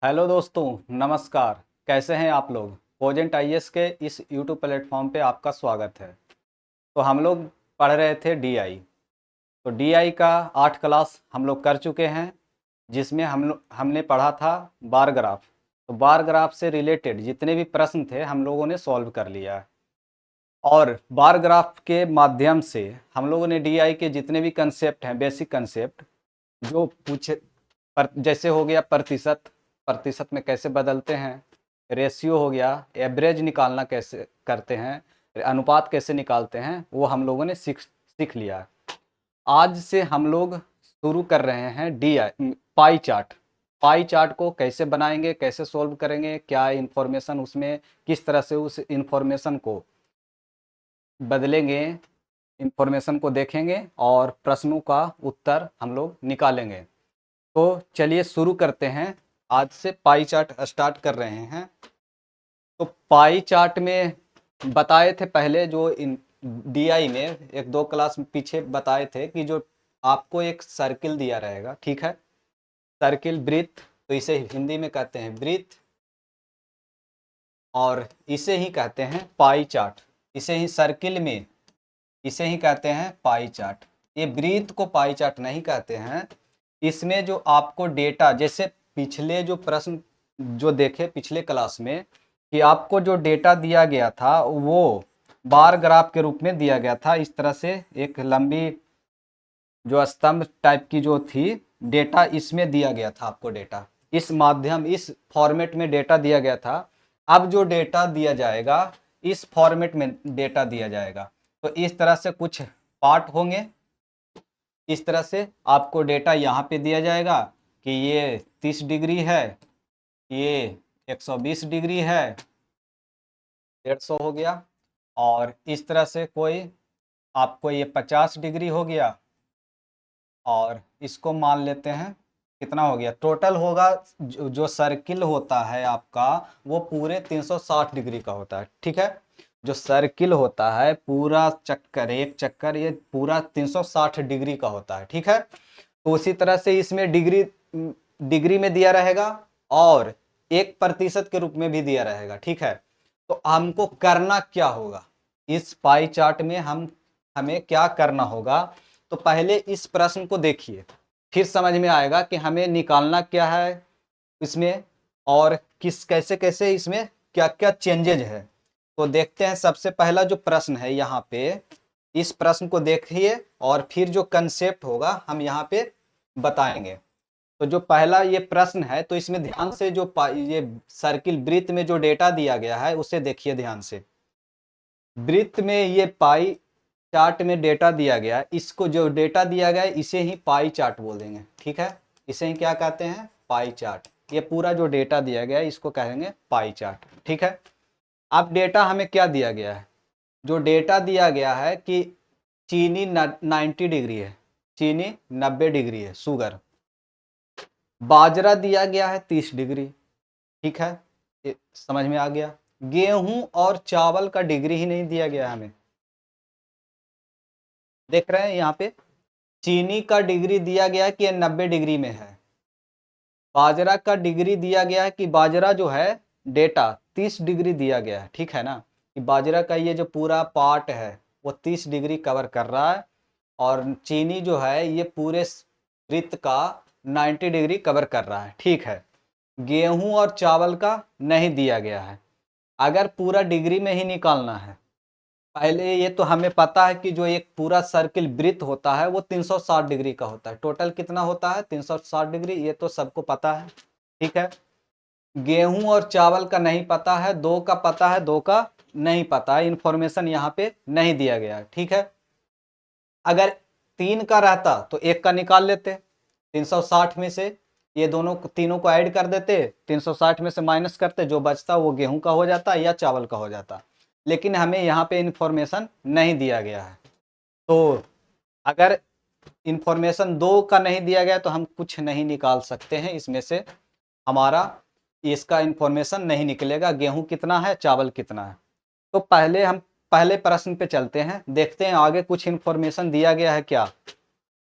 Hello दोस्तों, नमस्कार। कैसे हैं आप लोग। पोजेंट आईएएस के इस यूट्यूब प्लेटफॉर्म पे आपका स्वागत है। तो हम लोग पढ़ रहे थे डीआई। तो डीआई का 8 क्लास हम लोग कर चुके हैं, जिसमें हमने पढ़ा था बार ग्राफ। तो बार ग्राफ से रिलेटेड जितने भी प्रश्न थे हम लोगों ने सॉल्व कर लिया है। और बार ग्राफ के माध्यम से हम लोगों ने डीआई के जितने भी कंसेप्ट हैं, बेसिक कंसेप्ट जो पूछे जैसे हो गया प्रतिशत, प्रतिशत में कैसे बदलते हैं, रेशियो हो गया, एवरेज निकालना कैसे करते हैं, अनुपात कैसे निकालते हैं, वो हम लोगों ने सीख लिया। आज से हम लोग शुरू कर रहे हैं DI pie chart. Pie chart को कैसे बनाएंगे, कैसे सोल्व करेंगे, क्या इंफॉर्मेशन उसमें, किस तरह से उस इंफॉर्मेशन को बदलेंगे, इंफॉर्मेशन को देखेंगे और प्रश्नों का उत्तर हम लोग निकालेंगे। तो चलिए शुरू करते हैं। आज से पाई चार्ट स्टार्ट कर रहे हैं। तो पाई चार्ट में बताए थे पहले, जो इन डीआई में एक दो क्लास पीछे बताए थे कि जो आपको एक सर्किल दिया रहेगा, ठीक है, सर्किल वृत्त, तो इसे हिंदी में कहते हैं वृत्त और इसे ही कहते हैं पाई चार्ट। इसे ही सर्किल में इसे ही कहते हैं पाई चार्ट। ये वृत्त को पाई चार्ट नहीं कहते हैं। इसमें जो आपको डेटा, जैसे पिछले जो प्रश्न जो देखे पिछले क्लास में, कि आपको जो डेटा दिया गया था वो बार ग्राफ के रूप में दिया गया था। इस तरह से एक लंबी जो स्तंभ टाइप की जो थी डेटा, इसमें दिया गया था आपको डेटा, इस फॉर्मेट में डेटा दिया गया था। अब जो डेटा दिया जाएगा इस फॉर्मेट में डेटा दिया जाएगा। तो इस तरह से कुछ पार्ट होंगे। इस तरह से आपको डेटा यहाँ पे दिया जाएगा कि ये 30 डिग्री है, ये 120 डिग्री है, 150 हो गया, और इस तरह से कोई आपको ये 50 डिग्री हो गया, और इसको मान लेते हैं कितना हो गया टोटल होगा। जो सर्किल होता है आपका वो पूरे 360 डिग्री का होता है, ठीक है। जो सर्किल होता है पूरा चक्कर, एक चक्कर ये पूरा 360 डिग्री का होता है, ठीक है। तो उसी तरह से इसमें डिग्री डिग्री में दिया रहेगा और 1% के रूप में भी दिया रहेगा, ठीक है। तो हमको करना क्या होगा इस पाई चार्ट में, हमें क्या करना होगा। तो पहले इस प्रश्न को देखिए, फिर समझ में आएगा कि हमें निकालना क्या है इसमें और किस कैसे कैसे इसमें क्या क्या चेंजेज है। तो देखते हैं। सबसे पहला जो प्रश्न है यहाँ पे, इस प्रश्न को देखिए और फिर जो कंसेप्ट होगा हम यहाँ पे बताएंगे। तो जो पहला ये प्रश्न है, तो इसमें ध्यान से जो ये सर्किल वृत्त में जो डेटा दिया गया है उसे देखिए ध्यान से। वृत्त में ये पाई चार्ट में डेटा दिया गया है, इसको जो डेटा दिया गया है इसे ही पाई चार्ट बोल देंगे, ठीक है। इसे ही क्या कहते हैं, पाई चार्ट। ये पूरा जो डेटा दिया गया है इसको कहेंगे पाई चार्ट, ठीक है। अब डेटा हमें क्या दिया गया है, जो डेटा दिया गया है कि चीनी 90 डिग्री है, चीनी 90 डिग्री है, शुगर। बाजरा दिया गया है 30 डिग्री, ठीक है, ये समझ में आ गया। गेहूं और चावल का डिग्री ही नहीं दिया गया हमें, देख रहे हैं यहाँ पे। चीनी का डिग्री दिया गया कि 90 डिग्री में है। बाजरा का डिग्री दिया गया है कि बाजरा जो है डेटा 30 डिग्री दिया गया है, ठीक है ना, कि बाजरा का ये जो पूरा पार्ट है वो 30 डिग्री कवर कर रहा है, और चीनी जो है ये पूरे वृत्त का 90 डिग्री कवर कर रहा है, ठीक है। गेहूं और चावल का नहीं दिया गया है। अगर पूरा डिग्री में ही निकालना है, पहले ये तो हमें पता है कि जो एक पूरा सर्किल वृत्त होता है वो 360 डिग्री का होता है। टोटल कितना होता है 360 डिग्री, ये तो सबको पता है, ठीक है। गेहूं और चावल का नहीं पता है, दो का पता है, दो का नहीं पता है। इंफॉर्मेशन यहाँ पे नहीं दिया गया है, ठीक है। अगर 3 का रहता तो एक का निकाल लेते, 360 में से ये दोनों तीनों को ऐड कर देते, 360 में से माइनस करते, जो बचता वो गेहूं का हो जाता या चावल का हो जाता। लेकिन हमें यहाँ पे इंफॉर्मेशन नहीं दिया गया है। तो अगर इंफॉर्मेशन दो का नहीं दिया गया तो हम कुछ नहीं निकाल सकते हैं इसमें से, हमारा इसका इंफॉर्मेशन नहीं निकलेगा, गेहूं कितना है चावल कितना है। तो पहले हम पहले प्रश्न पे चलते हैं, देखते हैं आगे कुछ इंफॉर्मेशन दिया गया है क्या।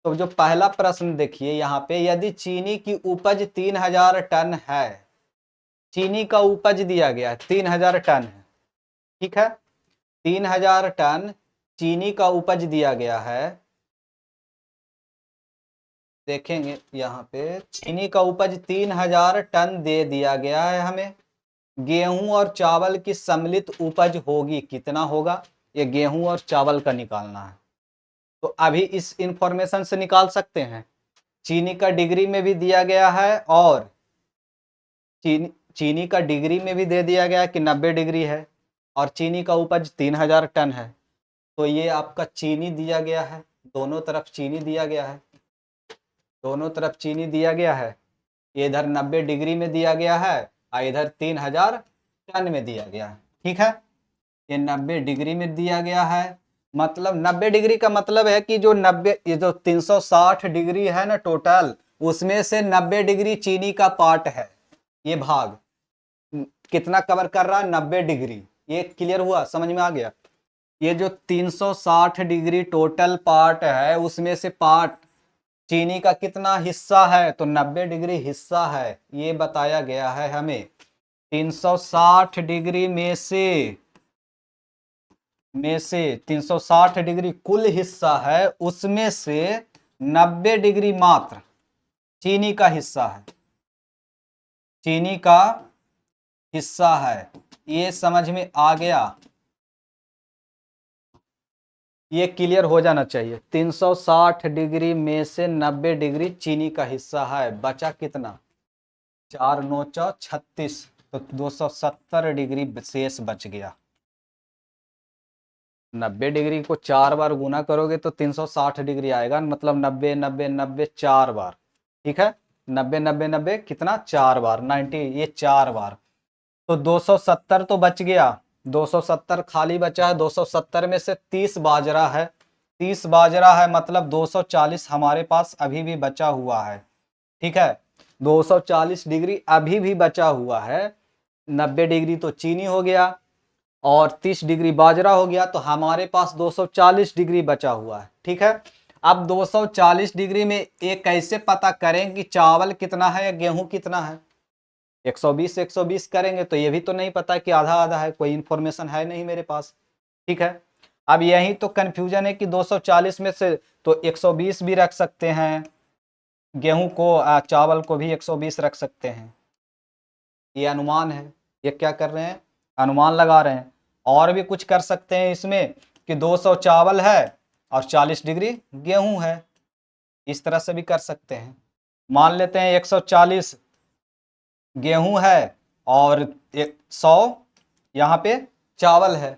तो जो पहला प्रश्न देखिए यहाँ पे, यदि चीनी की उपज 3000 टन है, चीनी का उपज दिया गया है 3000 टन है, ठीक है। 3000 टन चीनी का उपज दिया गया है। देखेंगे यहाँ पे चीनी का उपज 3000 टन दे दिया गया है हमें। गेहूं और चावल की सम्मिलित उपज होगी, कितना होगा, ये गेहूं और चावल का निकालना है। तो अभी इस इंफॉर्मेशन से निकाल सकते हैं। चीनी का डिग्री में भी दिया गया है और चीनी का डिग्री में भी दे दिया गया है कि 90 डिग्री है और चीनी का उपज 3000 टन है। तो ये आपका चीनी दिया गया है, दोनों तरफ चीनी दिया गया है, दोनों तरफ चीनी दिया गया है। ये इधर 90 डिग्री में दिया गया है और इधर 3000 टन में दिया गया है, ठीक है। ये 90 डिग्री में दिया गया है, मतलब 90 डिग्री का मतलब है कि जो 90 ये जो 360 डिग्री है ना टोटल, उसमें से 90 डिग्री चीनी का पार्ट है। ये भाग कितना कवर कर रहा है, 90 डिग्री। ये क्लियर हुआ, समझ में आ गया। ये जो 360 डिग्री टोटल पार्ट है उसमें से पार्ट चीनी का कितना हिस्सा है, तो 90 डिग्री हिस्सा है, ये बताया गया है हमें। 360 डिग्री में से 360 डिग्री कुल हिस्सा है, उसमें से 90 डिग्री मात्र चीनी का हिस्सा है, चीनी का हिस्सा है। ये समझ में आ गया, ये क्लियर हो जाना चाहिए। 360 डिग्री में से 90 डिग्री चीनी का हिस्सा है, बचा कितना, 4 9 36, तो 270 डिग्री शेष बच गया। 90 डिग्री को 4 बार गुना करोगे तो 360 डिग्री आएगा, मतलब 90 90 90 4 बार, ठीक है। 90 90 90 कितना, 4 बार, 90 ये 4 बार, तो 270 तो बच गया। 270 खाली बचा है, 270 में से 30 बाजरा है, 30 बाजरा है, मतलब 240 हमारे पास अभी भी बचा हुआ है, ठीक है। 240 डिग्री अभी भी बचा हुआ है। 90 डिग्री तो चीनी हो गया और 30 डिग्री बाजरा हो गया, तो हमारे पास 240 डिग्री बचा हुआ है, ठीक है। अब 240 डिग्री में एक कैसे पता करें कि चावल कितना है या गेहूं कितना है। 120 120 करेंगे तो ये भी तो नहीं पता कि आधा आधा है, कोई इंफॉर्मेशन है नहीं मेरे पास, ठीक है। अब यही तो कंफ्यूजन है कि 240 में से तो 120 भी रख सकते हैं, गेहूं को चावल को भी 120 रख सकते हैं। ये अनुमान है, ये क्या कर रहे हैं, अनुमान लगा रहे हैं। और भी कुछ कर सकते हैं इसमें कि 200 चावल है और 40 डिग्री गेहूं है, इस तरह से भी कर सकते हैं। मान लेते हैं 140 गेहूं है और 100 यहाँ पे चावल है,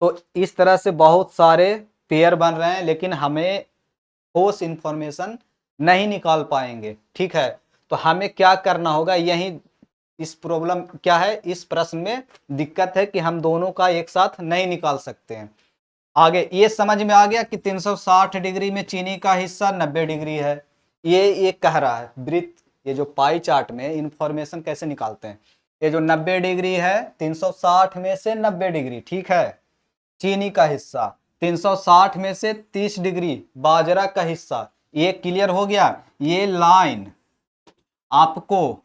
तो इस तरह से बहुत सारे पेयर बन रहे हैं, लेकिन हमें ठोस इंफॉर्मेशन नहीं निकाल पाएंगे, ठीक है। तो हमें क्या करना होगा, यही इस प्रॉब्लम क्या है, इस प्रश्न में दिक्कत है कि हम दोनों का एक साथ नहीं निकाल सकते हैं। आगे ये समझ में आ गया कि 360 डिग्री में चीनी का हिस्सा 90 डिग्री है, ये कह रहा है वृत्त। ये जो पाई चार्ट में इंफॉर्मेशन कैसे निकालते हैं, ये जो 90 डिग्री है 360 में से 90 डिग्री, ठीक है, चीनी का हिस्सा, 360 में से 30 डिग्री बाजरा का हिस्सा, ये क्लियर हो गया। ये लाइन आपको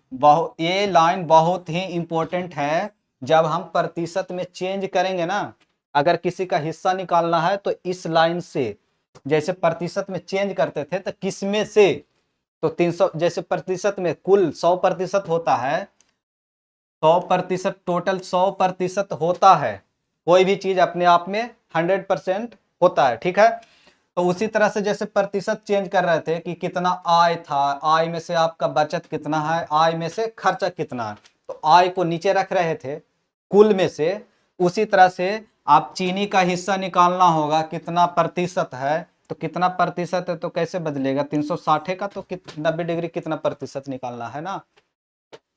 ये लाइन बहुत ही इंपॉर्टेंट है। जब हम प्रतिशत में चेंज करेंगे ना, अगर किसी का हिस्सा निकालना है तो इस लाइन से, जैसे प्रतिशत में चेंज करते थे तो किस में से, तो 300, जैसे प्रतिशत में कुल 100% होता है, 100% टोटल 100% होता है, कोई भी चीज अपने आप में 100% होता है, ठीक है। तो उसी तरह से जैसे प्रतिशत चेंज कर रहे थे कि कितना आय था, आय में से आपका बचत कितना है, आय में से खर्चा कितना है, तो आय को नीचे रख रहे थे कुल में से, उसी तरह से आप चीनी का हिस्सा निकालना होगा, कितना प्रतिशत है, तो कितना प्रतिशत है तो कैसे बदलेगा, 360 का तो 90 डिग्री कितना प्रतिशत निकालना है ना,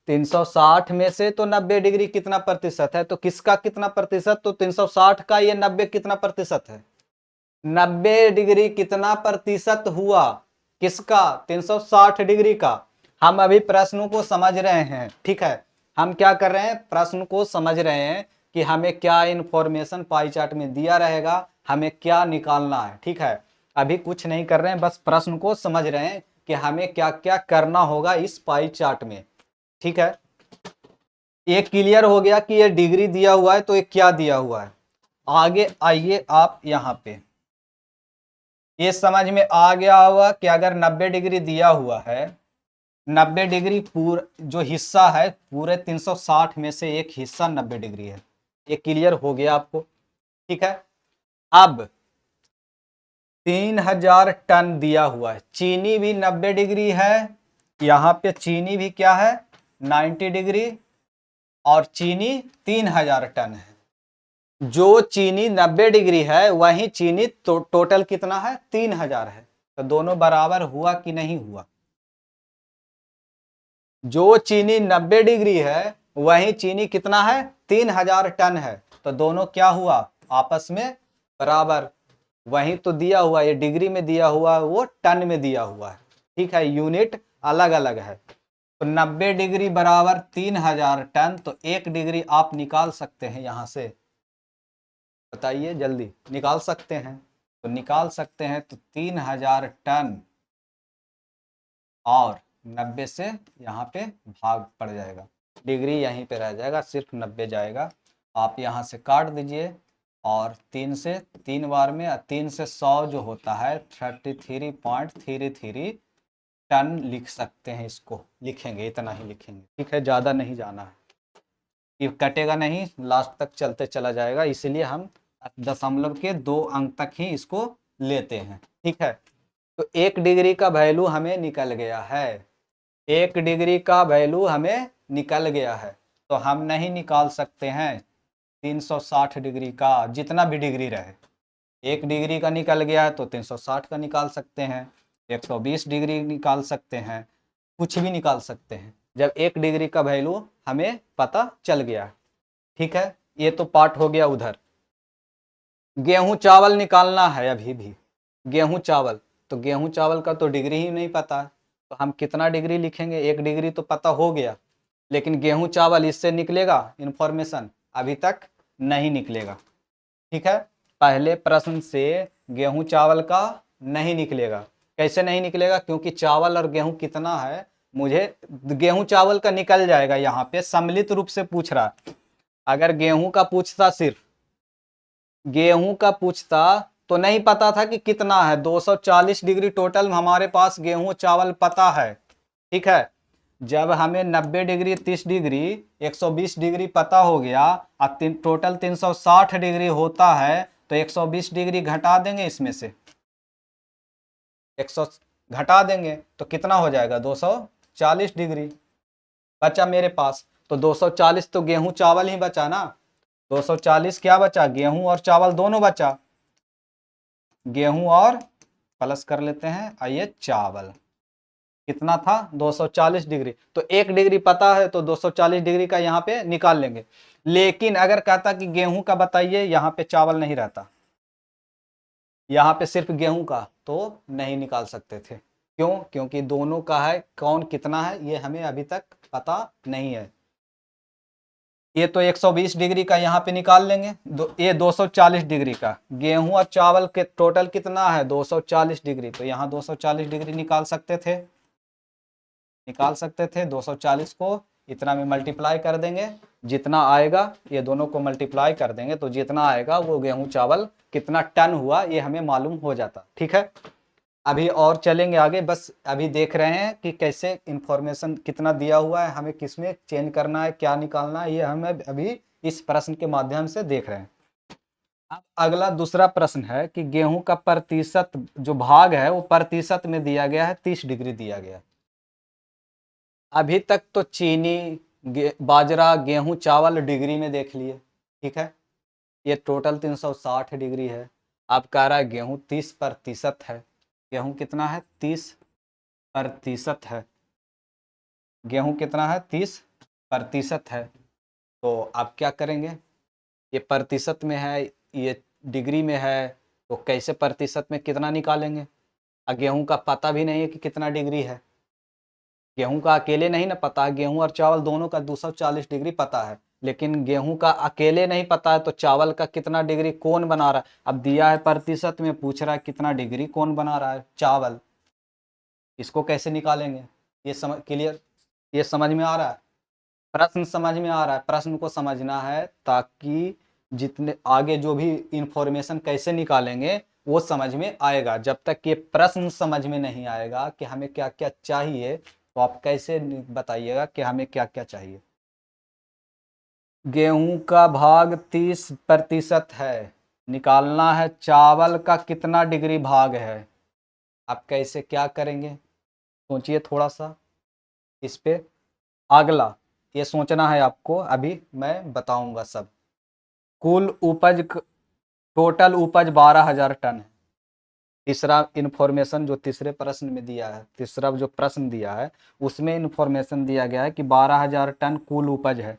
360 में से तो 90 डिग्री कितना प्रतिशत है, तो किसका कितना प्रतिशत, तो 360 का ये 90 कितना प्रतिशत है, 90 डिग्री कितना प्रतिशत हुआ, किसका, 360 डिग्री का। हम अभी प्रश्नों को समझ रहे हैं, ठीक है, हम क्या कर रहे हैं, प्रश्न को समझ रहे हैं कि हमें क्या इंफॉर्मेशन पाई चार्ट में दिया रहेगा, हमें क्या निकालना है, ठीक है। अभी कुछ नहीं कर रहे हैं, बस प्रश्न को समझ रहे हैं कि हमें क्या क्या करना होगा इस पाई चार्ट में, ठीक है। ये क्लियर हो गया कि ये डिग्री दिया हुआ है तो ये क्या दिया हुआ है। आगे आइए आप यहाँ पे, ये समझ में आ गया होगा कि अगर 90 डिग्री दिया हुआ है, 90 डिग्री पूरा जो हिस्सा है पूरे 360 में से एक हिस्सा 90 डिग्री है। ये क्लियर हो गया आपको, ठीक है। अब 3000 टन दिया हुआ है, चीनी भी 90 डिग्री है, यहाँ पे चीनी भी क्या है 90 डिग्री, और चीनी 3000 टन है। जो चीनी 90 डिग्री है वही चीनी टोटल कितना है 3000 है। तो दोनों बराबर हुआ कि नहीं हुआ। जो चीनी 90 डिग्री है वही चीनी कितना है 3000 टन है। तो दोनों क्या हुआ आपस में बराबर। वही तो दिया हुआ, ये डिग्री में दिया हुआ वो टन में दिया हुआ है, ठीक है, यूनिट अलग अलग है। तो 90 डिग्री बराबर 3000 टन, तो 1 डिग्री आप निकाल सकते हैं यहां से, बताइए जल्दी निकाल सकते हैं। तो निकाल सकते हैं, तो 3000 टन और 90 से यहाँ पे भाग पड़ जाएगा, डिग्री यहीं पे रह जाएगा, सिर्फ 90 जाएगा। आप यहाँ से काट दीजिए, और 3 से 3 बार में 3 से 100 जो होता है 33.33 टन लिख सकते हैं। इसको लिखेंगे, इतना ही लिखेंगे, ठीक है, ज़्यादा नहीं जाना है, ये कटेगा नहीं, लास्ट तक चलते चला जाएगा, इसलिए हम दशमलव के 2 अंक तक ही इसको लेते हैं, ठीक है। तो 1 डिग्री का वैल्यू हमें निकल गया है, 1 डिग्री का वैल्यू हमें निकल गया है। तो हम नहीं निकाल सकते हैं 360 डिग्री का, जितना भी डिग्री रहे। 1 डिग्री का निकल गया है तो 360 का निकाल सकते हैं, 120 डिग्री निकाल सकते हैं, कुछ भी निकाल सकते हैं, जब 1 डिग्री का वैल्यू हमें पता चल गया, ठीक है। ये तो पार्ट हो गया उधर। गेहूं चावल निकालना है अभी भी, गेहूं चावल, तो गेहूं चावल का तो डिग्री ही नहीं पता है, तो हम कितना डिग्री लिखेंगे, 1 डिग्री तो पता हो गया, लेकिन गेहूं चावल इससे निकलेगा इंफॉर्मेशन, अभी तक नहीं निकलेगा, ठीक है। पहले प्रश्न से गेहूं चावल का नहीं निकलेगा। कैसे नहीं निकलेगा, क्योंकि चावल और गेहूं कितना है, मुझे गेहूं चावल का निकल जाएगा, यहाँ पे सम्मिलित रूप से पूछ रहा है। अगर गेहूं का पूछता, सिर्फ गेहूं का पूछता तो नहीं पता था कि कितना है, 240 डिग्री टोटल हमारे पास गेहूं चावल पता है, ठीक है। जब हमें 90 डिग्री 30 डिग्री 120 डिग्री पता हो गया, अब टोटल 360 डिग्री होता है, तो 120 डिग्री घटा देंगे, इसमें से 100 घटा देंगे तो कितना हो जाएगा 240 डिग्री बचा मेरे पास। तो 240 तो गेहूं चावल ही बचा ना, 240 क्या बचा, गेहूं और चावल दोनों बचा, गेहूं और प्लस कर लेते हैं, आइए चावल कितना था 240 डिग्री। तो 1 डिग्री पता है तो 240 डिग्री का यहाँ पे निकाल लेंगे। लेकिन अगर कहता कि गेहूं का बताइए, यहाँ पे चावल नहीं रहता, यहाँ पे सिर्फ गेहूं का, तो नहीं निकाल सकते थे। क्यों, क्योंकि दोनों का है, कौन कितना है ये हमें अभी तक पता नहीं है। ये तो 120 डिग्री का यहाँ पे निकाल लेंगे, ये 240 डिग्री का, गेहूं और चावल के टोटल कितना है 240 डिग्री, तो यहाँ 240 डिग्री निकाल सकते थे, 240 को इतना में मल्टीप्लाई कर देंगे, जितना आएगा ये दोनों को मल्टीप्लाई कर देंगे, तो जितना आएगा वो गेहूं चावल कितना टन हुआ ये हमें मालूम हो जाता, ठीक है। अभी और चलेंगे आगे, बस अभी देख रहे हैं कि कैसे इंफॉर्मेशन कितना दिया हुआ है, हमें किसमें चेंज करना है, क्या निकालना है, ये हमें अभी इस प्रश्न के माध्यम से देख रहे हैं। अब अगला दूसरा प्रश्न है कि गेहूं का प्रतिशत जो भाग है वो प्रतिशत में दिया गया है, 30 डिग्री दिया गया है। अभी तक तो चीनी बाजरा गेहूं चावल डिग्री में देख लिए, ठीक है, ये टोटल 360 डिग्री है। अब कह रहा है गेहूं 30% है, गेहूं कितना है 30% है, गेहूं कितना है 30% है। तो आप क्या करेंगे, ये प्रतिशत में है, ये डिग्री में है, तो कैसे प्रतिशत में कितना निकालेंगे। और गेहूं का पता भी नहीं है कि कितना डिग्री है, गेहूं का अकेले नहीं ना पता, गेहूं और चावल दोनों का 240 डिग्री पता है, लेकिन गेहूं का अकेले नहीं पता है, तो चावल का कितना डिग्री कौन बना रहा है। अब दिया है प्रतिशत में, पूछ रहा है कितना डिग्री कौन बना रहा है, चावल, इसको कैसे निकालेंगे, ये समझ क्लियर, ये समझ में आ रहा है। प्रश्न समझ में आ रहा है? प्रश्न को समझना है ताकि जितने आगे जो भी इंफॉर्मेशन कैसे निकालेंगे वो समझ में आएगा। जब तक ये प्रश्न समझ में नहीं आएगा कि हमें क्या क्या चाहिए, तो आप कैसे बताइएगा कि हमें क्या क्या चाहिए। गेहूं का भाग 30% है, निकालना है चावल का कितना डिग्री भाग है। आप कैसे क्या करेंगे, सोचिए थोड़ा सा इस पे। अगला ये सोचना है आपको, अभी मैं बताऊंगा सब। कुल उपज, टोटल उपज 12,000 टन है। तीसरा इंफॉर्मेशन जो तीसरे प्रश्न में दिया है, तीसरा जो प्रश्न दिया है उसमें इंफॉर्मेशन दिया गया है कि 12,000 टन कुल उपज है।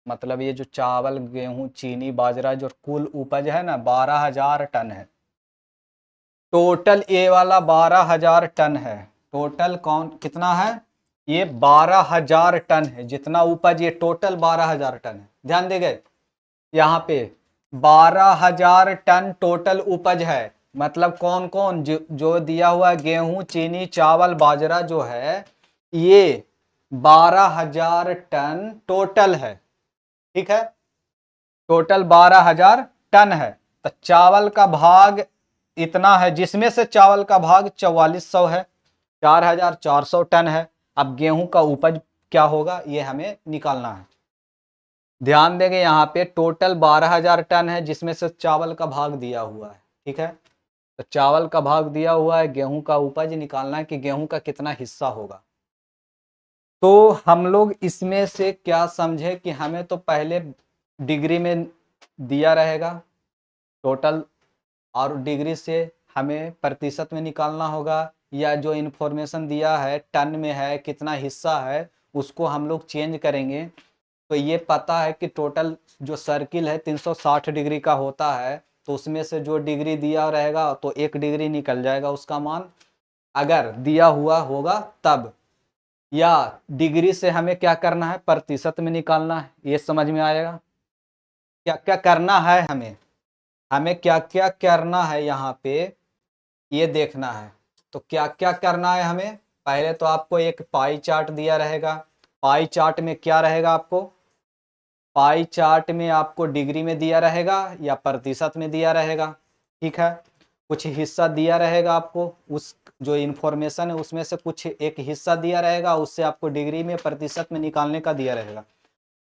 मतलब ये जो चावल गेहूं चीनी बाजरा जो कुल उपज है ना 12,000 टन है। टोटल ये वाला 12,000 टन है। टोटल कौन कितना है, ये 12,000 टन है। जितना उपज ये टोटल 12,000 टन है। ध्यान देंगे यहाँ पे 12,000 टन टोटल उपज है। मतलब कौन कौन जो दिया हुआ गेहूं चीनी चावल बाजरा जो है ये 12,000 टन टोटल है। ठीक है, टोटल 12,000 टन है। तो चावल का भाग इतना है, जिसमें से चावल का भाग 4400 है, 4,400 टन है। अब गेहूं का उपज क्या होगा ये हमें निकालना है। ध्यान देंगे यहाँ पे टोटल 12,000 टन है, जिसमें से चावल का भाग दिया हुआ है। ठीक है, तो चावल का भाग दिया हुआ है, गेहूं का उपज निकालना है कि गेहूं का कितना हिस्सा होगा। तो हम लोग इसमें से क्या समझे कि हमें तो पहले डिग्री में दिया रहेगा टोटल, और डिग्री से हमें प्रतिशत में निकालना होगा, या जो इन्फॉर्मेशन दिया है टन में है कितना हिस्सा है उसको हम लोग चेंज करेंगे। तो ये पता है कि टोटल जो सर्किल है 360 डिग्री का होता है, तो उसमें से जो डिग्री दिया रहेगा तो 1 डिग्री निकल जाएगा उसका मान, अगर दिया हुआ होगा तब। या डिग्री से हमें क्या करना है, प्रतिशत में निकालना है। ये समझ में आएगा क्या क्या करना है हमें, हमें क्या क्या करना है यहाँ पे ये देखना है। तो क्या क्या करना है हमें, पहले तो आपको एक पाई चार्ट दिया रहेगा। पाई चार्ट में क्या रहेगा, आपको पाई चार्ट में आपको डिग्री में दिया रहेगा या प्रतिशत में दिया रहेगा। ठीक है, कुछ हिस्सा दिया रहेगा आपको, उस जो इंफॉर्मेशन है उसमें से कुछ एक हिस्सा दिया रहेगा, उससे आपको डिग्री में प्रतिशत में निकालने का दिया रहेगा।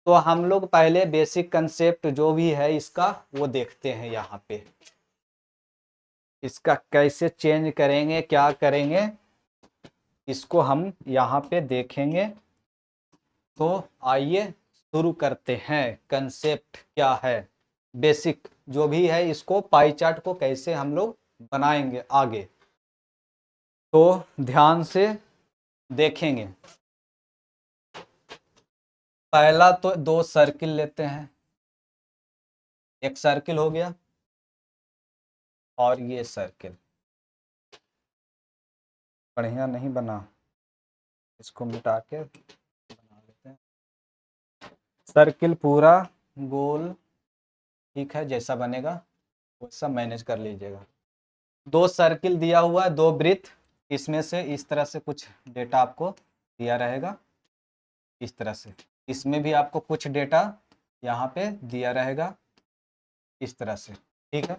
तो हम लोग पहले बेसिक कंसेप्ट जो भी है इसका वो देखते हैं यहाँ पे। इसका कैसे चेंज करेंगे क्या करेंगे इसको हम यहाँ पे देखेंगे। तो आइए शुरू करते हैं, कंसेप्ट क्या है, बेसिक जो भी है इसको पाई चार्ट को कैसे हम लोग बनाएंगे आगे, तो ध्यान से देखेंगे। पहला तो 2 सर्किल लेते हैं, एक सर्किल हो गया और ये सर्किल बढ़िया नहीं बना, इसको मिटा के बना लेते हैं। सर्किल पूरा गोल, ठीक है, जैसा बनेगा वैसा मैनेज कर लीजिएगा। 2 सर्किल दिया हुआ है, 2 वृत्त, इसमें से इस तरह से कुछ डेटा आपको दिया रहेगा, इस तरह से। इसमें भी आपको कुछ डेटा यहाँ पे दिया रहेगा इस तरह से। ठीक है,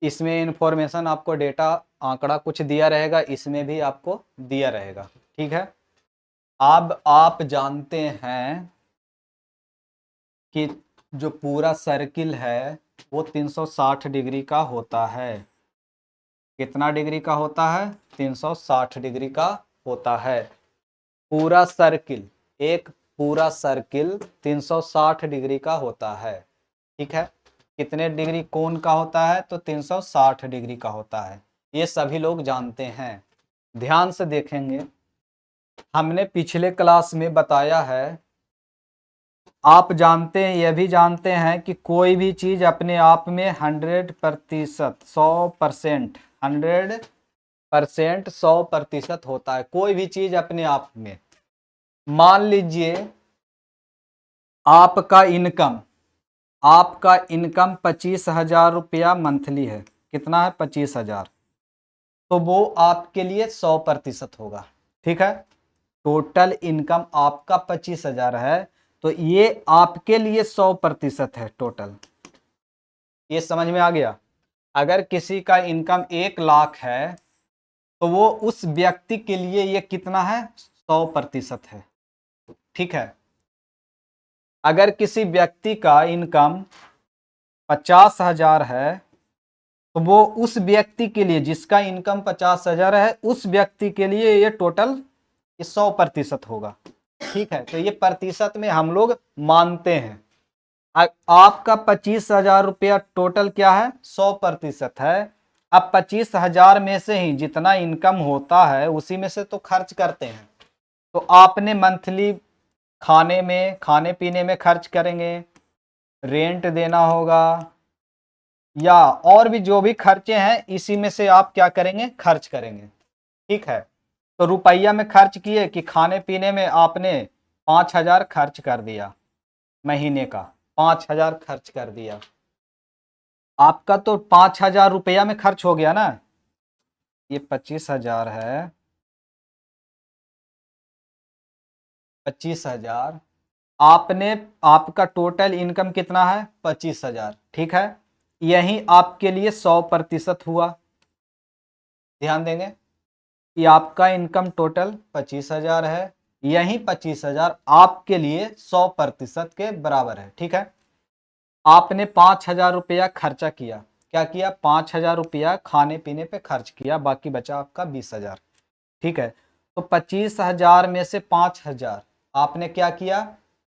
इसमें इंफॉर्मेशन आपको डेटा आंकड़ा कुछ दिया रहेगा, इसमें भी आपको दिया रहेगा। ठीक है, अब आप जानते हैं कि जो पूरा सर्किल है वो 360 डिग्री का होता है। कितना डिग्री का होता है, 360 डिग्री का होता है पूरा सर्किल। एक पूरा सर्किल 360 डिग्री का होता है। ठीक है, कितने डिग्री कोण का होता है, तो 360 डिग्री का होता है, ये सभी लोग जानते हैं। ध्यान से देखेंगे, हमने पिछले क्लास में बताया है, आप जानते हैं, यह भी जानते हैं कि कोई भी चीज अपने आप में 100%, 100%, 100%, 100% होता है। कोई भी चीज अपने आप में, मान लीजिए आपका इनकम, आपका इनकम 25,000 रुपया मंथली है। कितना है, 25,000, तो वो आपके लिए 100% होगा। ठीक है, टोटल इनकम आपका 25,000 है, तो ये आपके लिए 100% है टोटल। ये समझ में आ गया। अगर किसी का इनकम 1 लाख है तो वो उस व्यक्ति के लिए ये कितना है, 100% है। ठीक है। अगर किसी व्यक्ति का इनकम 50,000 है तो वो उस व्यक्ति के लिए, जिसका इनकम 50,000 है, उस व्यक्ति के लिए ये टोटल 100% होगा। ठीक है। तो ये प्रतिशत में हम लोग मानते हैं। आपका 25,000 रुपया टोटल क्या है, 100% है। अब 25,000 में से ही जितना इनकम होता है उसी में से तो खर्च करते हैं। तो आपने मंथली खाने पीने में खर्च करेंगे, रेंट देना होगा, या और भी जो भी खर्चे हैं इसी में से आप क्या करेंगे, खर्च करेंगे। ठीक है। तो रुपया में खर्च किए कि खाने पीने में आपने 5,000 खर्च कर दिया, महीने का 5,000 खर्च कर दिया। आपका तो 5,000 रुपया में खर्च हो गया ना। ये 25,000 है, 25,000 आपने, आपका टोटल इनकम कितना है, 25,000। ठीक है। यही आपके लिए 100% हुआ। ध्यान देंगे कि आपका इनकम टोटल 25,000 है, यही 25,000 आपके लिए 100% के बराबर है। ठीक है। आपने 5,000 रुपया खर्चा किया, क्या किया, 5,000 रुपया खाने पीने पे खर्च किया, बाकी बचा आपका 20,000। ठीक है। तो 25,000 में से 5,000 आपने क्या किया,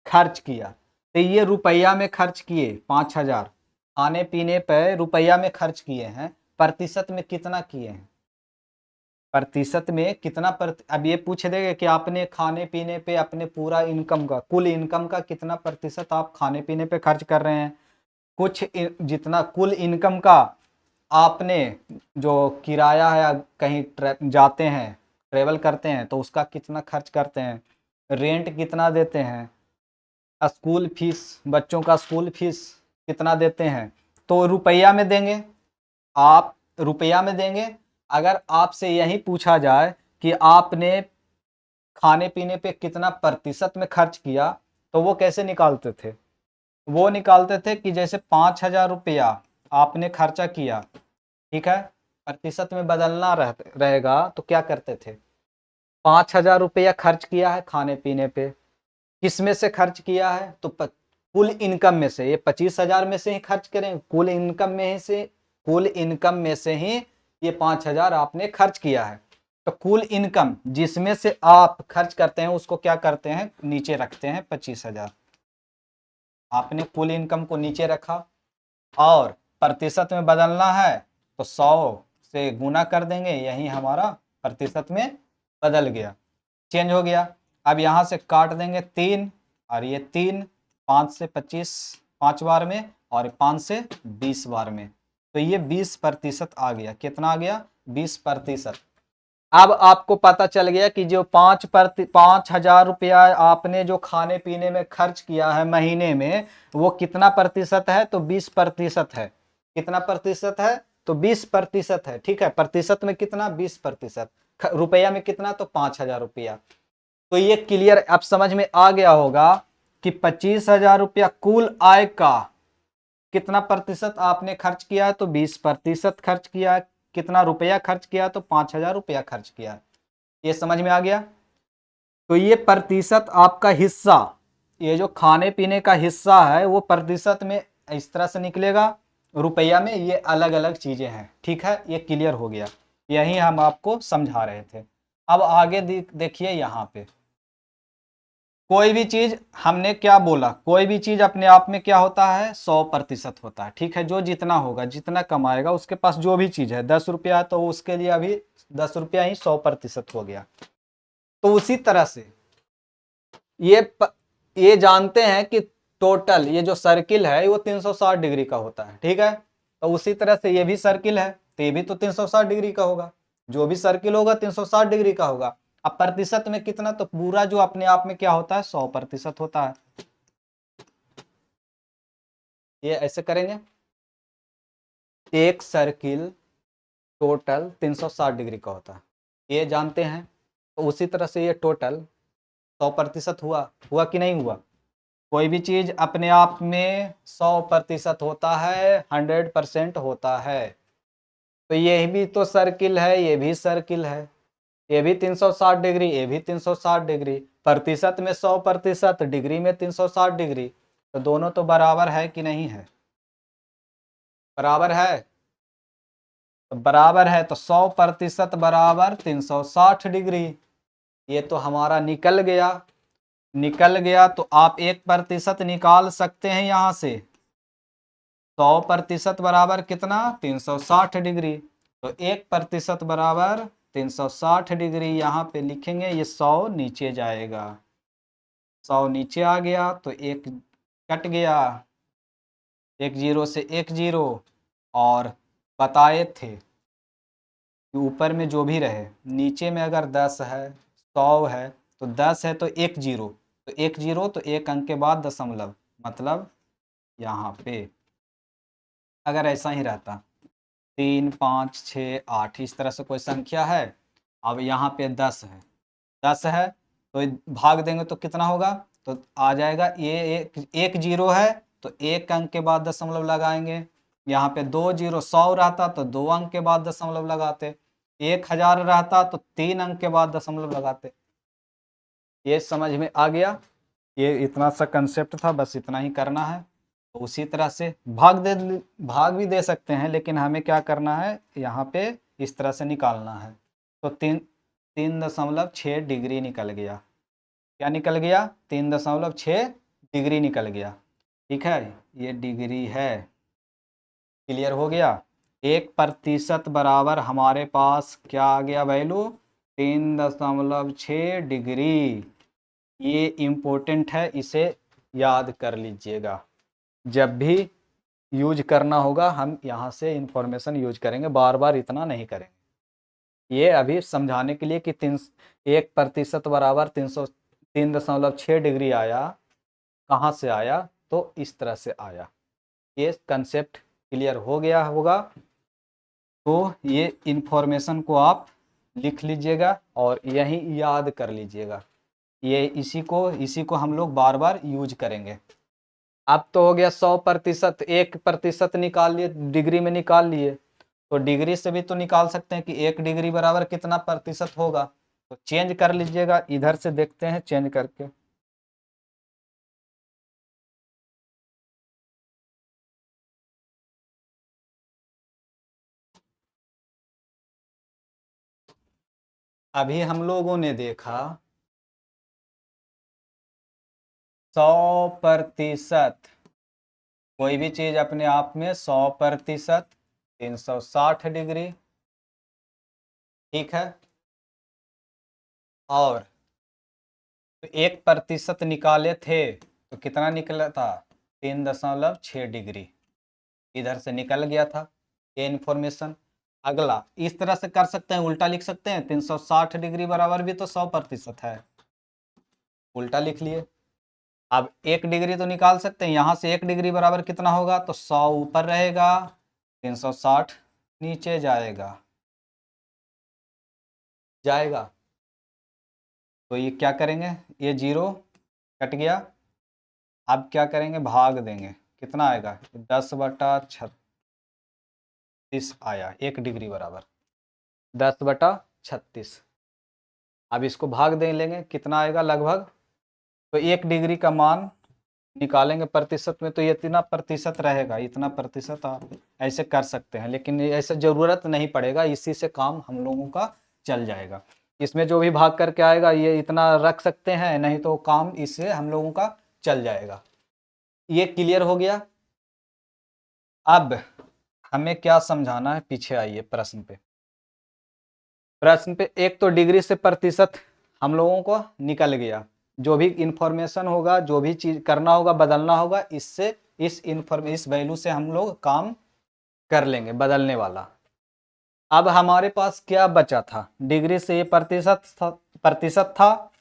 खर्च किया। तो ये रुपया में खर्च किए 5,000, खाने पीने पे रुपया में खर्च किए हैं, प्रतिशत में कितना किए हैं, प्रतिशत में कितना अब ये पूछ देगा कि आपने खाने पीने पे अपने पूरा इनकम का, कुल इनकम का कितना प्रतिशत आप खाने पीने पे खर्च कर रहे हैं। जितना कुल इनकम का आपने जो किराया है, कहीं जाते हैं, ट्रेवल करते हैं, तो उसका कितना खर्च करते हैं, रेंट कितना देते हैं, स्कूल फीस, बच्चों का स्कूल फीस कितना देते हैं, तो रुपया में देंगे। आप रुपया में देंगे। अगर आपसे यही पूछा जाए कि आपने खाने पीने पे कितना प्रतिशत में खर्च किया, तो वो कैसे निकालते थे, वो निकालते थे कि जैसे 5,000 रुपया आपने खर्चा किया, ठीक है, प्रतिशत में बदलना रहेगा तो क्या करते थे, 5,000 रुपया खर्च किया है खाने पीने पे, किस में से खर्च किया है, तो कुल इनकम में से, ये 25,000 में से ही खर्च करें, कुल इनकम में से, कुल इनकम में से ही ये 5,000 आपने खर्च किया है। तो कुल इनकम जिसमें से आप खर्च करते हैं उसको क्या करते हैं, नीचे रखते हैं 25,000। आपने कुल इनकम को नीचे रखा और प्रतिशत में बदलना है तो 100 से गुना कर देंगे, यही हमारा प्रतिशत में बदल गया, चेंज हो गया। अब यहाँ से काट देंगे 3, और ये 3, 5 से 25 5 बार में, और 5 से 20 बार में, तो ये 20% आ गया। कितना आ गया, 20%। अब आपको पता चल गया कि जो 5,000 रुपया आपने जो खाने पीने में खर्च किया है महीने में, वो कितना प्रतिशत है, तो 20% है। कितना प्रतिशत है, तो 20% है। ठीक है। प्रतिशत में कितना, 20%। रुपया में कितना, तो 5,000 रुपया। तो ये क्लियर अब समझ में आ गया होगा कि 25,000 रुपया कुल आय का कितना प्रतिशत आपने खर्च किया है, तो 20% खर्च किया है। कितना रुपया खर्च किया, तो 5,000 रुपया खर्च किया। ये समझ में आ गया। तो ये प्रतिशत आपका हिस्सा, ये जो खाने पीने का हिस्सा है वो प्रतिशत में इस तरह से निकलेगा, रुपया में ये अलग अलग चीजें हैं। ठीक है। ये क्लियर हो गया, यही हम आपको समझा रहे थे। अब आगे देखिए यहाँ पे, कोई भी चीज हमने क्या बोला, कोई भी चीज अपने आप में क्या होता है, 100% होता है। ठीक है। जो जितना होगा, जितना कमाएगा, उसके पास जो भी चीज है, 10 रुपया तो उसके लिए अभी 10 रुपया ही 100% हो गया। तो उसी तरह से ये जानते हैं कि टोटल ये जो सर्किल है वो 360 डिग्री का होता है। ठीक है। तो उसी तरह से ये भी सर्किल है, तो ये भी तो 360 डिग्री का होगा। जो भी सर्किल होगा 360 डिग्री का होगा। अब प्रतिशत में कितना, तो पूरा जो अपने आप में क्या होता है, 100% होता है। ये ऐसे करेंगे, एक सर्किल टोटल 360 डिग्री का होता है, ये जानते हैं। तो उसी तरह से ये टोटल 100% हुआ कि नहीं हुआ? कोई भी चीज अपने आप में 100% होता है, 100% होता है। तो ये भी तो सर्किल है, ये भी सर्किल है, ये भी 360 डिग्री, ये भी 360 डिग्री, प्रतिशत में 100%, डिग्री में 360 डिग्री, तो दोनों तो बराबर है कि नहीं है? बराबर है। तो बराबर है तो 100% बराबर 360 डिग्री। ये तो हमारा निकल गया। निकल गया तो आप 1% निकाल सकते हैं यहाँ से। 100% बराबर कितना? 360 डिग्री। तो 1% बराबर 360 डिग्री यहाँ पे लिखेंगे, ये 100 नीचे जाएगा, 100 नीचे आ गया तो एक कट गया, एक जीरो से एक जीरो। और बताए थे कि ऊपर में जो भी रहे, नीचे में अगर 10 है, 100 है, तो 10 है तो एक जीरो, तो एक जीरो तो एक अंक के बाद दशमलव, मतलब यहाँ पे अगर ऐसा ही रहता 3 5 6 8 इस तरह से कोई संख्या है, अब यहाँ पे 10 है, 10 है तो भाग देंगे तो कितना होगा? तो आ जाएगा, ये एक जीरो है तो एक अंक के बाद दशमलव लगाएंगे। यहाँ पे 2 जीरो, 100 रहता तो 2 अंक के बाद दशमलव लगाते, 1000 रहता तो 3 अंक के बाद दशमलव लगाते। ये समझ में आ गया? ये इतना सा कंसेप्ट था, बस इतना ही करना है। तो उसी तरह से भाग भी दे सकते हैं, लेकिन हमें क्या करना है, यहाँ पे इस तरह से निकालना है। तो 3.6 डिग्री निकल गया। क्या निकल गया? 3.6 डिग्री निकल गया। ठीक है, ये डिग्री है। क्लियर हो गया? 1% बराबर हमारे पास क्या आ गया वैल्यू? 3.6 डिग्री। ये इम्पोर्टेंट है, इसे याद कर लीजिएगा। जब भी यूज करना होगा हम यहाँ से इंफॉर्मेशन यूज करेंगे, बार बार इतना नहीं करेंगे। ये अभी समझाने के लिए कि 1% बराबर 3.6 डिग्री आया, कहाँ से आया? तो इस तरह से आया। ये कंसेप्ट क्लियर हो गया होगा। तो ये इंफॉर्मेशन को आप लिख लीजिएगा और यही याद कर लीजिएगा। ये इसी को हम लोग बार बार यूज करेंगे। अब तो हो गया 100%, 1% निकाल लिए, डिग्री में निकाल लिए, तो डिग्री से भी तो निकाल सकते हैं कि 1 डिग्री बराबर कितना प्रतिशत होगा। तो चेंज कर लीजिएगा, इधर से देखते हैं चेंज करके। अभी हम लोगों ने देखा 100%, कोई भी चीज अपने आप में 100%, 360 डिग्री, ठीक है। और तो 1% निकाले थे तो कितना निकला था? 3.6 डिग्री इधर से निकल गया था। ये इन्फॉर्मेशन। अगला इस तरह से कर सकते हैं, उल्टा लिख सकते हैं, 360 डिग्री बराबर भी तो 100% है, उल्टा लिख लिए। अब 1 डिग्री तो निकाल सकते हैं, यहाँ से 1 डिग्री बराबर कितना होगा? तो 100 ऊपर रहेगा, 360 नीचे जाएगा। तो ये क्या करेंगे, ये जीरो कट गया। अब क्या करेंगे, भाग देंगे, कितना आएगा? 10/36 आया, 1 डिग्री बराबर 10/36। अब इसको भाग दे लेंगे, कितना आएगा लगभग? तो 1 डिग्री का मान निकालेंगे प्रतिशत में, तो ये इतना प्रतिशत रहेगा, इतना प्रतिशत आप ऐसे कर सकते हैं, लेकिन ऐसे ज़रूरत नहीं पड़ेगा, इसी से काम हम लोगों का चल जाएगा। इसमें जो भी भाग करके आएगा ये इतना रख सकते हैं, नहीं तो काम इससे हम लोगों का चल जाएगा। ये क्लियर हो गया। अब हमें क्या समझाना है, पीछे आइए प्रश्न पे। प्रश्न पे एक तो डिग्री से प्रतिशत हम लोगों को निकल गया, जो भी इंफॉर्मेशन होगा, जो भी चीज करना होगा, बदलना होगा, इससे इस वैल्यू से हम लोग काम कर लेंगे बदलने वाला। अब हमारे पास क्या बचा था, डिग्री से ये प्रतिशत था,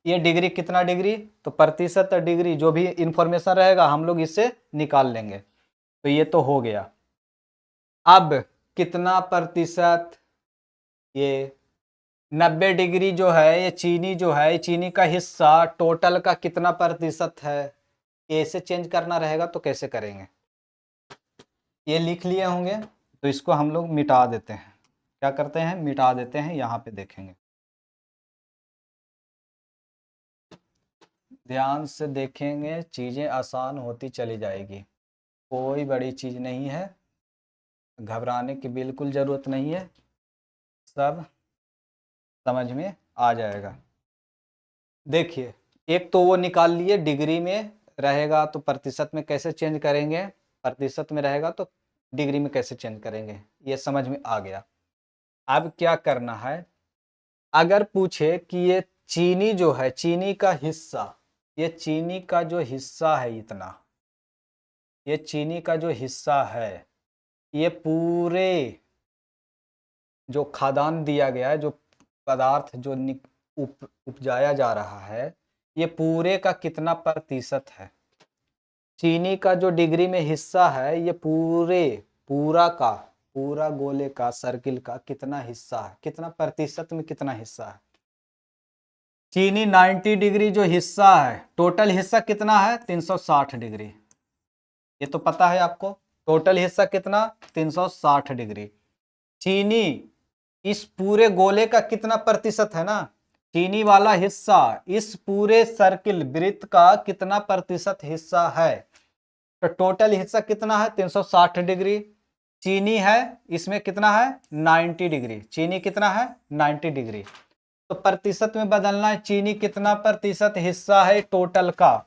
ये डिग्री कितना डिग्री, तो प्रतिशत डिग्री जो भी इंफॉर्मेशन रहेगा हम लोग इससे निकाल लेंगे। तो ये तो हो गया। अब कितना प्रतिशत, ये 90 डिग्री जो है ये चीनी जो है, चीनी का हिस्सा टोटल का कितना प्रतिशत है, ऐसे चेंज करना रहेगा तो कैसे करेंगे? ये लिख लिए होंगे तो इसको हम लोग मिटा देते हैं। क्या करते हैं? मिटा देते हैं। यहाँ पे देखेंगे, ध्यान से देखेंगे, चीज़ें आसान होती चली जाएगी, कोई बड़ी चीज़ नहीं है, घबराने की बिल्कुल ज़रूरत नहीं है, सब समझ में आ जाएगा। देखिए, एक तो वो निकाल लिए, डिग्री में रहेगा तो प्रतिशत में कैसे चेंज करेंगे, प्रतिशत में रहेगा तो डिग्री में कैसे चेंज करेंगे, ये समझ में आ गया। अब क्या करना है, अगर पूछे कि ये चीनी जो है, चीनी का हिस्सा, ये चीनी का जो हिस्सा है इतना, ये चीनी का जो हिस्सा है, ये पूरे जो खाद्यान्न दिया गया है, जो पदार्थ जो उपजाया जा रहा है, ये पूरे का कितना प्रतिशत है? चीनी का जो डिग्री में हिस्सा है, ये पूरा गोले का, सर्किल का कितना हिस्सा है, कितना प्रतिशत में कितना हिस्सा है? चीनी 90 डिग्री जो हिस्सा है, टोटल हिस्सा कितना है? 360 डिग्री। ये तो पता है आपको, टोटल हिस्सा कितना? 360 डिग्री। चीनी इस पूरे गोले का कितना प्रतिशत है ना, चीनी वाला हिस्सा इस पूरे सर्किल वृत्त का कितना प्रतिशत हिस्सा है? तो टोटल हिस्सा कितना है? 360 डिग्री। चीनी है इसमें कितना है? 90 डिग्री। चीनी कितना है? 90 डिग्री। तो प्रतिशत में बदलना है, चीनी कितना प्रतिशत हिस्सा है टोटल का,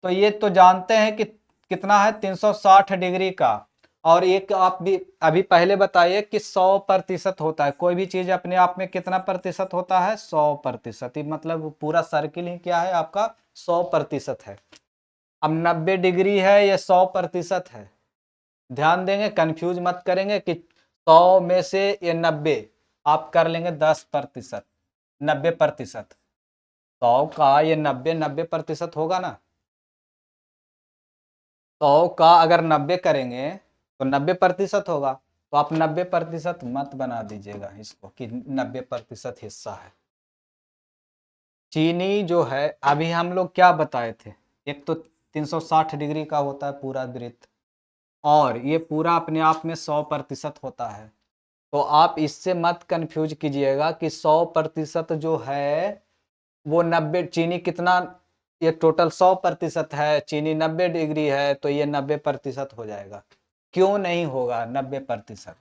तो ये तो जानते हैं कि कितना है, 360 डिग्री का। और एक आप भी अभी पहले बताइए कि 100% होता है, कोई भी चीज अपने आप में कितना प्रतिशत होता है? 100%। मतलब पूरा सर्किल ही क्या है आपका? 100% है। अब 90 डिग्री है, ये 100% है। ध्यान देंगे, कंफ्यूज मत करेंगे कि 100 में से ये 90 आप कर लेंगे 10%, 90%। 100 का ये 90% होगा ना, 100 का अगर 90 करेंगे तो 90% होगा। तो आप 90% मत बना दीजिएगा इसको कि 90% हिस्सा है। चीनी जो है, अभी हम लोग क्या बताए थे, एक तो 360 डिग्री का होता है पूरा वृत्त, और ये पूरा अपने आप में 100% होता है। तो आप इससे मत कंफ्यूज कीजिएगा कि 100% जो है वो 90, चीनी कितना, ये टोटल 100% है, चीनी 90 डिग्री है तो ये 90% हो जाएगा। क्यों नहीं होगा 90%?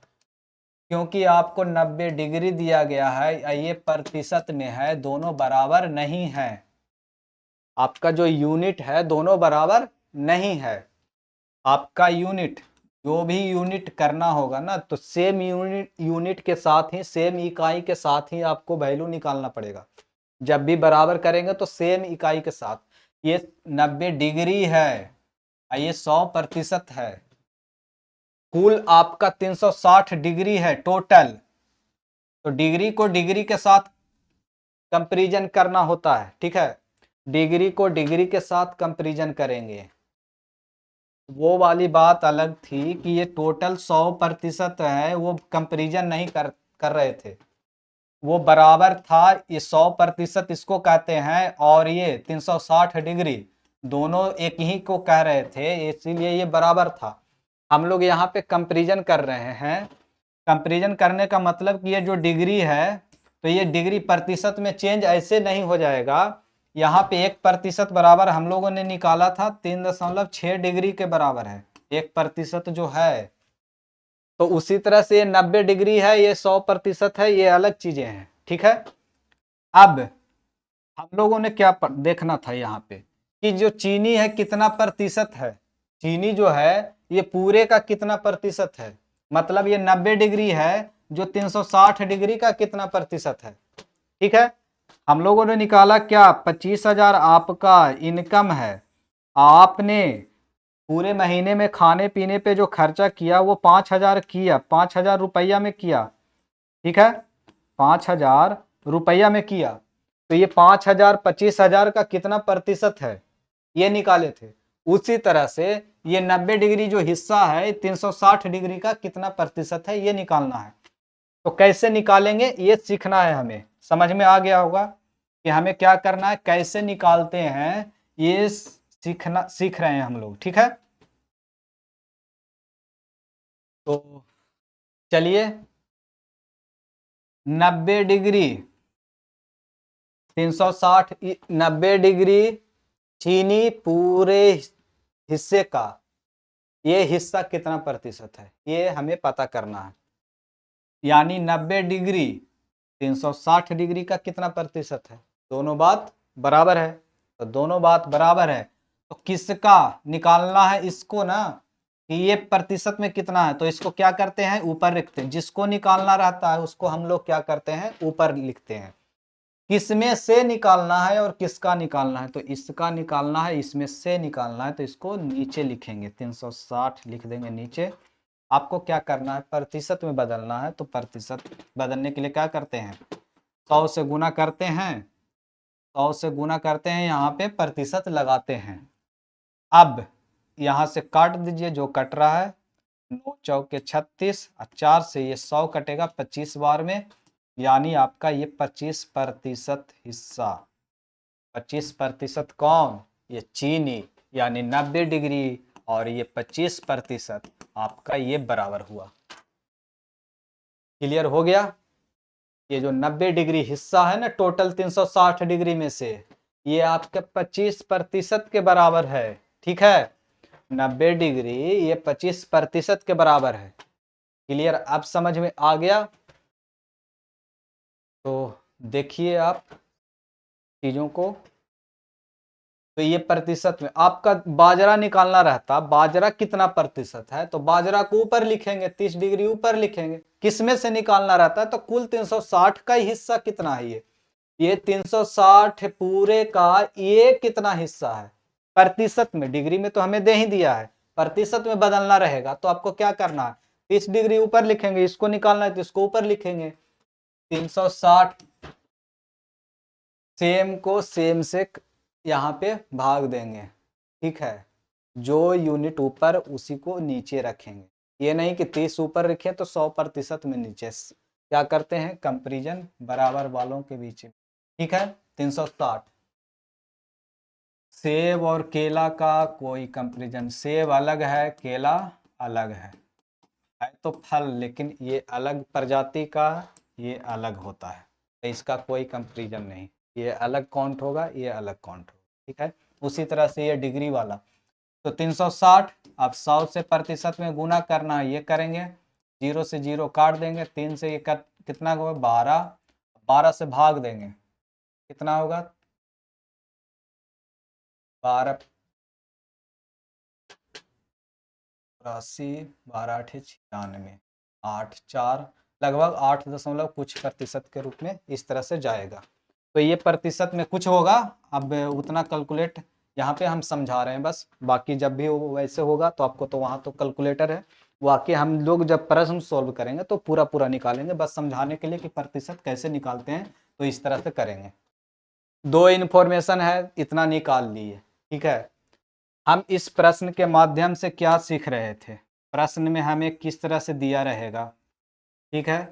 क्योंकि आपको 90 डिग्री दिया गया है, ये प्रतिशत में है, दोनों बराबर नहीं है। आपका जो यूनिट है दोनों बराबर नहीं है। आपका यूनिट, जो भी यूनिट करना होगा ना, तो सेम यूनिट के साथ ही, सेम इकाई के साथ ही आपको वैल्यू निकालना पड़ेगा। जब भी बराबर करेंगे तो सेम इकाई के साथ। ये 90 डिग्री है, ये 100% है। कुल आपका 360 डिग्री है टोटल, तो डिग्री को डिग्री के साथ कंपैरिजन करना होता है, ठीक है। डिग्री को डिग्री के साथ कंपैरिजन करेंगे। वो वाली बात अलग थी कि ये टोटल 100% है, वो कंपैरिजन नहीं कर रहे थे, वो बराबर था। ये 100% इसको कहते हैं, और ये 360 डिग्री दोनों एक ही को कह रहे थे, इसीलिए ये बराबर था। हम लोग यहाँ पे कंपैरिजन कर रहे हैं। कंपैरिजन करने का मतलब कि ये जो डिग्री है, तो ये डिग्री प्रतिशत में चेंज ऐसे नहीं हो जाएगा। यहाँ पे 1% बराबर हम लोगों ने निकाला था, 3.6 डिग्री के बराबर है 1% जो है। तो उसी तरह से ये 90 डिग्री है, ये 100% है, ये अलग चीजें हैं, ठीक है। अब हम लोगों ने क्या देखना था यहाँ पे कि जो चीनी है कितना प्रतिशत है, चीनी जो है ये पूरे का कितना प्रतिशत है, मतलब ये 90 डिग्री है, जो 360 डिग्री का कितना प्रतिशत है, ठीक है। हम लोगों ने निकाला क्या, 25,000 आपका इनकम है, आपने पूरे महीने में खाने पीने पे जो खर्चा किया वो 5,000 किया, 5,000 रुपया में किया, ठीक है, 5,000 रुपया में किया। तो ये 5,000 25,000 का कितना प्रतिशत है, ये निकाले थे। उसी तरह से ये 90 डिग्री जो हिस्सा है 360 डिग्री का कितना प्रतिशत है, ये निकालना है। तो कैसे निकालेंगे ये सीखना है, हमें समझ में आ गया होगा कि हमें क्या करना है, कैसे निकालते हैं ये सीख रहे हैं हम लोग, ठीक है। तो चलिए 90 डिग्री 360 90 डिग्री चीनी पूरे हिस्से का ये हिस्सा कितना प्रतिशत है, ये हमें पता करना है। यानी 90 डिग्री 360 डिग्री का कितना प्रतिशत है, दोनों बात बराबर है। तो दोनों बात बराबर है तो किसका निकालना है इसको ना, कि ये प्रतिशत में कितना है, तो इसको क्या करते हैं ऊपर लिखते हैं। जिसको निकालना रहता है उसको हम लोग क्या करते हैं ऊपर लिखते हैं। किसमें से निकालना है और किसका निकालना है, तो इसका निकालना है, इसमें से निकालना है, तो इसको नीचे लिखेंगे 360 लिख देंगे नीचे। आपको क्या करना है प्रतिशत में बदलना है, तो प्रतिशत बदलने के लिए क्या करते हैं 100 से गुना करते हैं, 100 से गुना करते हैं, यहाँ पे प्रतिशत लगाते हैं। अब यहाँ से काट दीजिए जो कट रहा है, 9 चौके 36 और 4 से ये 100 कटेगा 25 बार में, यानी आपका ये 25% हिस्सा, 25% कौन, ये चीनी, यानी 90 डिग्री और ये 25% आपका ये बराबर हुआ। क्लियर हो गया। ये जो 90 डिग्री हिस्सा है ना टोटल 360 डिग्री में से, ये आपके 25% के बराबर है, ठीक है। 90 डिग्री ये 25% के बराबर है। क्लियर, अब समझ में आ गया। तो देखिए आप चीजों को, तो ये प्रतिशत में आपका बाजरा निकालना रहता, बाजरा कितना प्रतिशत है, तो बाजरा को ऊपर लिखेंगे, 30 डिग्री ऊपर लिखेंगे। किसमें से निकालना रहता है, तो कुल 360 का ही हिस्सा कितना है, ये 360 पूरे का ये कितना हिस्सा है प्रतिशत में, डिग्री में तो हमें दे ही दिया है, प्रतिशत में बदलना रहेगा। तो आपको क्या करना है 30 डिग्री ऊपर लिखेंगे, इसको निकालना है तो इसको ऊपर लिखेंगे। 360 सेम को सेम से यहाँ पे भाग देंगे, ठीक है। जो यूनिट ऊपर उसी को नीचे रखेंगे, ये नहीं कि 30 ऊपर रखे तो 100% में नीचे, क्या करते हैं कंपैरिजन बराबर वालों के बीच में, ठीक है। 360 सेब और केला का कोई कंपैरिजन, सेब अलग है केला अलग है तो फल, लेकिन ये अलग प्रजाति का, ये अलग होता है, तो इसका कोई कंपैरिजन नहीं, ये अलग काउंट होगा, ये अलग काउंट होगा, ठीक है। उसी तरह से ये डिग्री वाला, तो 360 अब 100 से प्रतिशत में गुना करना है, ये करेंगे, 0 से 0 काट देंगे, 3 से ये कितना होगा 12, 12 से भाग देंगे, कितना होगा 12 80 12 8 96 8 4 लगभग 8 दशमलव कुछ प्रतिशत के रूप में इस तरह से जाएगा। तो ये प्रतिशत में कुछ होगा, अब उतना कैलकुलेट यहाँ पे हम समझा रहे हैं बस, बाकी जब भी वैसे होगा तो आपको तो वहाँ तो कैलकुलेटर है, वाकई हम लोग जब प्रश्न सॉल्व करेंगे तो पूरा पूरा निकालेंगे, बस समझाने के लिए कि प्रतिशत कैसे निकालते हैं, तो इस तरह से करेंगे। दो इन्फॉर्मेशन है इतना निकाल लिए, ठीक है। हम इस प्रश्न के माध्यम से क्या सीख रहे थे, प्रश्न में हमें किस तरह से दिया रहेगा, ठीक है।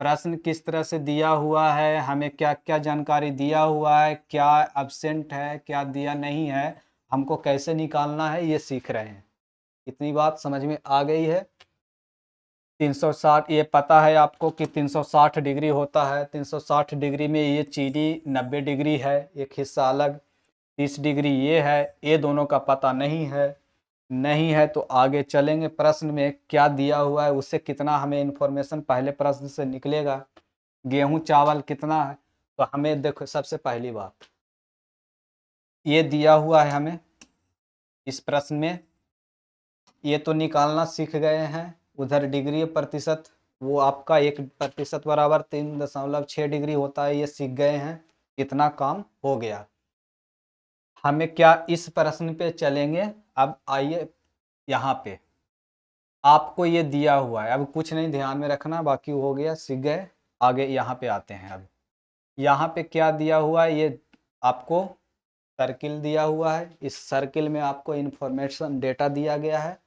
प्रश्न किस तरह से दिया हुआ है, हमें क्या क्या जानकारी दिया हुआ है, क्या एब्सेंट है क्या दिया नहीं है, हमको कैसे निकालना है, ये सीख रहे हैं। इतनी बात समझ में आ गई है। 360 ये पता है आपको कि 360 डिग्री होता है, 360 डिग्री में ये चीनी 90 डिग्री है, एक हिस्सा अलग, 30 डिग्री ये है, ये दोनों का पता नहीं है। नहीं है तो आगे चलेंगे, प्रश्न में क्या दिया हुआ है उससे कितना हमें इंफॉर्मेशन पहले प्रश्न से निकलेगा। गेहूं चावल कितना है, तो हमें देखो सबसे पहली बात ये दिया हुआ है हमें इस प्रश्न में, ये तो निकालना सीख गए हैं। उधर डिग्री प्रतिशत वो आपका 1% बराबर 3.6 डिग्री होता है, ये सीख गए हैं, इतना काम हो गया। हमें क्या इस प्रश्न पे चलेंगे। अब आइए यहाँ पे आपको ये दिया हुआ है, अब कुछ नहीं ध्यान में रखना, बाकी हो गया सीख गए। आगे यहाँ पे आते हैं, अब यहाँ पे क्या दिया हुआ है, ये आपको सर्किल दिया हुआ है, इस सर्किल में आपको इंफॉर्मेशन डेटा दिया गया है।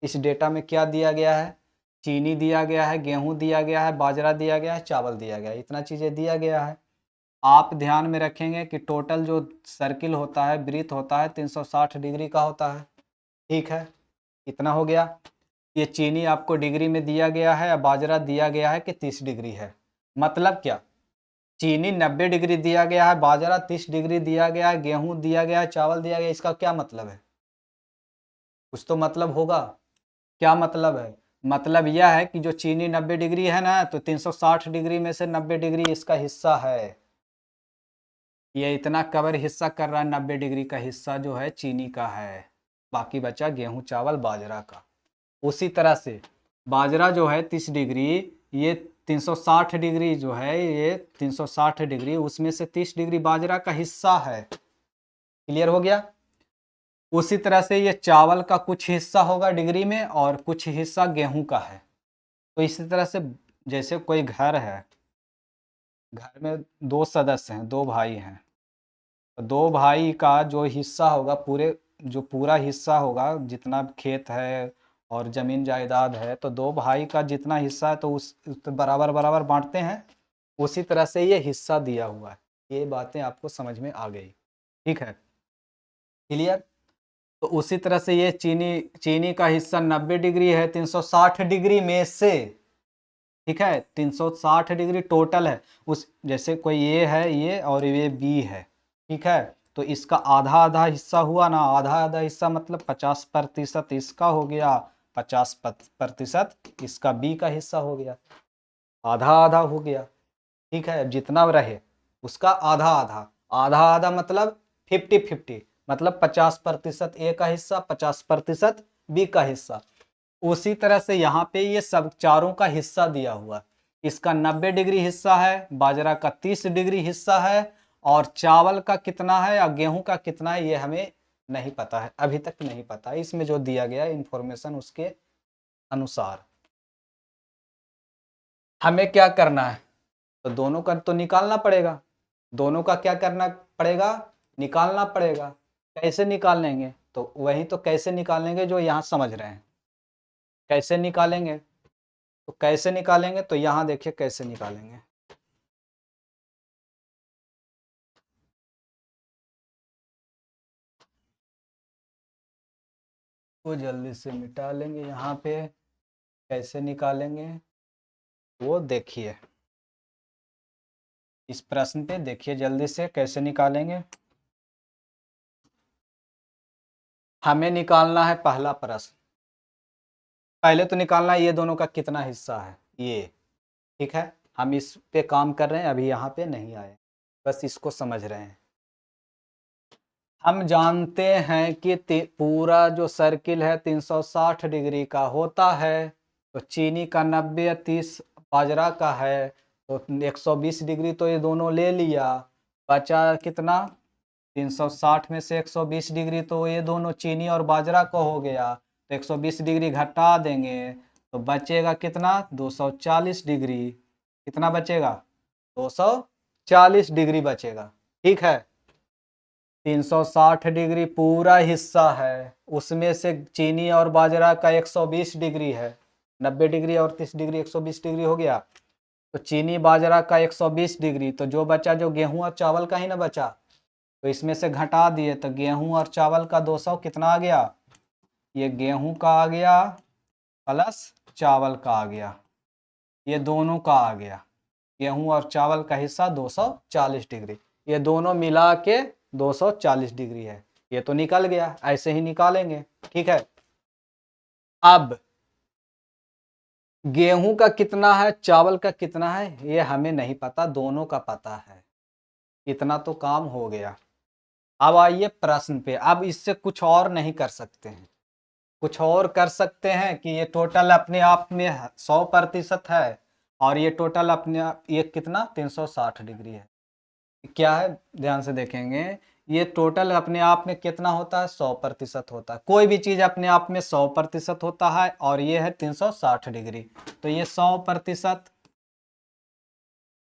इस डेटा में क्या दिया गया है, चीनी दिया गया है, गेहूं दिया गया है, बाजरा दिया गया है, चावल दिया गया है, इतना चीज़ें दिया गया है। आप ध्यान में रखेंगे कि टोटल जो सर्किल होता है, वृत्त होता है, 360 डिग्री का होता है। ठीक है, इतना हो गया। ये चीनी आपको डिग्री में दिया गया है, या बाजरा दिया गया है कि 30 डिग्री है। मतलब क्या, चीनी 90 डिग्री दिया गया है, बाजरा 30 डिग्री दिया गया है, गेहूं दिया गया है, चावल दिया गया है, इसका क्या मतलब है? कुछ तो मतलब होगा। क्या मतलब है? मतलब यह है कि जो चीनी 90 डिग्री है ना, तो 360 डिग्री में से 90 डिग्री इसका हिस्सा है। ये इतना कवर हिस्सा कर रहा है, 90 डिग्री का हिस्सा जो है चीनी का है, बाकी बचा गेहूं, चावल, बाजरा का। उसी तरह से बाजरा जो है 30 डिग्री, ये 360 डिग्री जो है, ये 360 डिग्री, उसमें से 30 डिग्री बाजरा का हिस्सा है। क्लियर हो गया? उसी तरह से ये चावल का कुछ हिस्सा होगा डिग्री में, और कुछ हिस्सा गेहूं का है। तो इसी तरह से जैसे कोई घर है, घर में दो सदस्य हैं, दो भाई हैं, तो दो भाई का जो हिस्सा होगा, पूरा हिस्सा होगा, जितना खेत है और जमीन जायदाद है, तो दो भाई का जितना हिस्सा है तो उस बराबर बराबर बांटते हैं। उसी तरह से ये हिस्सा दिया हुआ है। ये बातें आपको समझ में आ गई? ठीक है, क्लियर? तो उसी तरह से ये चीनी चीनी का हिस्सा 90 डिग्री है 360 डिग्री में से। ठीक है, 360 डिग्री टोटल है। उस जैसे कोई ये है, ये और ये बी है। ठीक है, तो इसका आधा आधा हिस्सा हुआ ना, आधा आधा हिस्सा मतलब 50% इसका हो गया, 50% इसका बी का हिस्सा हो गया, आधा आधा हो गया। ठीक है, जितना रहे उसका आधा आधा, आधा आधा मतलब 50-50, मतलब 50% ए का हिस्सा, 50% बी का हिस्सा। उसी तरह से यहाँ पे ये सब चारों का हिस्सा दिया हुआ, इसका 90 डिग्री हिस्सा है, बाजरा का 30 डिग्री हिस्सा है, और चावल का कितना है या गेहूं का कितना है ये हमें नहीं पता है, अभी तक नहीं पता है। इसमें जो दिया गया इंफॉर्मेशन उसके अनुसार हमें क्या करना है, तो दोनों का तो निकालना पड़ेगा। दोनों का क्या करना पड़ेगा? निकालना पड़ेगा। कैसे निकालेंगे? तो वही तो कैसे निकालेंगे जो यहाँ समझ रहे हैं। कैसे निकालेंगे? तो कैसे निकालेंगे, तो यहाँ देखिए कैसे निकालेंगे। वो जल्दी से मिटा लेंगे। यहाँ पे कैसे निकालेंगे वो देखिए, इस प्रश्न पे देखिए जल्दी से कैसे निकालेंगे। हमें निकालना है पहला प्रश्न, पहले तो निकालना है ये दोनों का कितना हिस्सा है ये। ठीक है, हम इस पे काम कर रहे हैं, अभी यहाँ पे नहीं आए, बस इसको समझ रहे हैं। हम जानते हैं कि पूरा जो सर्किल है 360 डिग्री का होता है, तो चीनी का 90 30 बाजरा का है, तो 120 डिग्री तो ये दोनों ले लिया, बचा कितना? 360 में से 120 डिग्री तो ये दोनों चीनी और बाजरा का हो गया, तो 120 डिग्री घटा देंगे तो बचेगा कितना? 240 डिग्री। कितना बचेगा? 240 डिग्री बचेगा। ठीक है, 360 डिग्री पूरा हिस्सा है, उसमें से चीनी और बाजरा का 120 डिग्री है, 90 डिग्री और 30 डिग्री 120 डिग्री हो गया, तो चीनी बाजरा का 120 डिग्री, तो जो बचा जो गेहूं और चावल का ही ना बचा, तो इसमें से घटा दिए, तो गेहूं और चावल का 200 कितना आ गया? ये गेहूं का आ गया प्लस चावल का आ गया, ये दोनों का आ गया। गेहूं और चावल का हिस्सा 240 डिग्री, ये दोनों मिला के 240 डिग्री है। ये तो निकल गया, ऐसे ही निकालेंगे। ठीक है, अब गेहूं का कितना है, चावल का कितना है, ये हमें नहीं पता, दोनों का पता है। इतना तो काम हो गया। अब आइए प्रश्न पे। अब इससे कुछ और नहीं कर सकते हैं। कुछ और कर सकते हैं कि ये टोटल अपने आप में 100% है, और ये टोटल अपने ये कितना 360 डिग्री है। क्या है, ध्यान से देखेंगे, ये टोटल अपने आप में कितना होता है? 100% होता है। कोई भी चीज अपने आप में 100% होता है, और ये है 360 डिग्री, तो ये 100%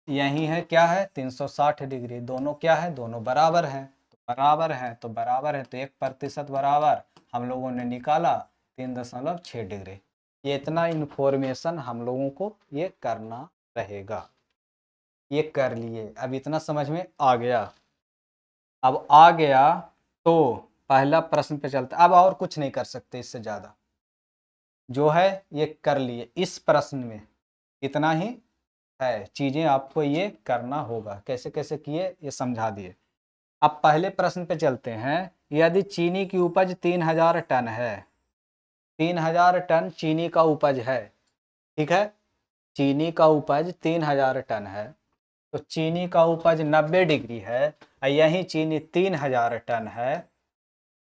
यही है, क्या है? 360 डिग्री। दोनों क्या है? दोनों बराबर हैं, तो बराबर है तो बराबर है, तो 1% बराबर हम लोगों ने निकाला 3.6 डिग्री। ये इतना इन्फॉर्मेशन हम लोगों को ये करना रहेगा। ये कर लिए, अब इतना समझ में आ गया। अब आ गया तो पहला प्रश्न पे चलते, अब और कुछ नहीं कर सकते इससे ज़्यादा, जो है ये कर लिए। इस प्रश्न में इतना ही है, चीज़ें आपको ये करना होगा। कैसे कैसे किए ये समझा दिए। अब पहले प्रश्न पे चलते हैं। यदि चीनी की उपज 3000 टन है, 3000 टन चीनी का उपज है, ठीक है, चीनी का उपज 3000 टन है, तो चीनी का उपज 90 डिग्री है, यही चीनी 3000 टन है,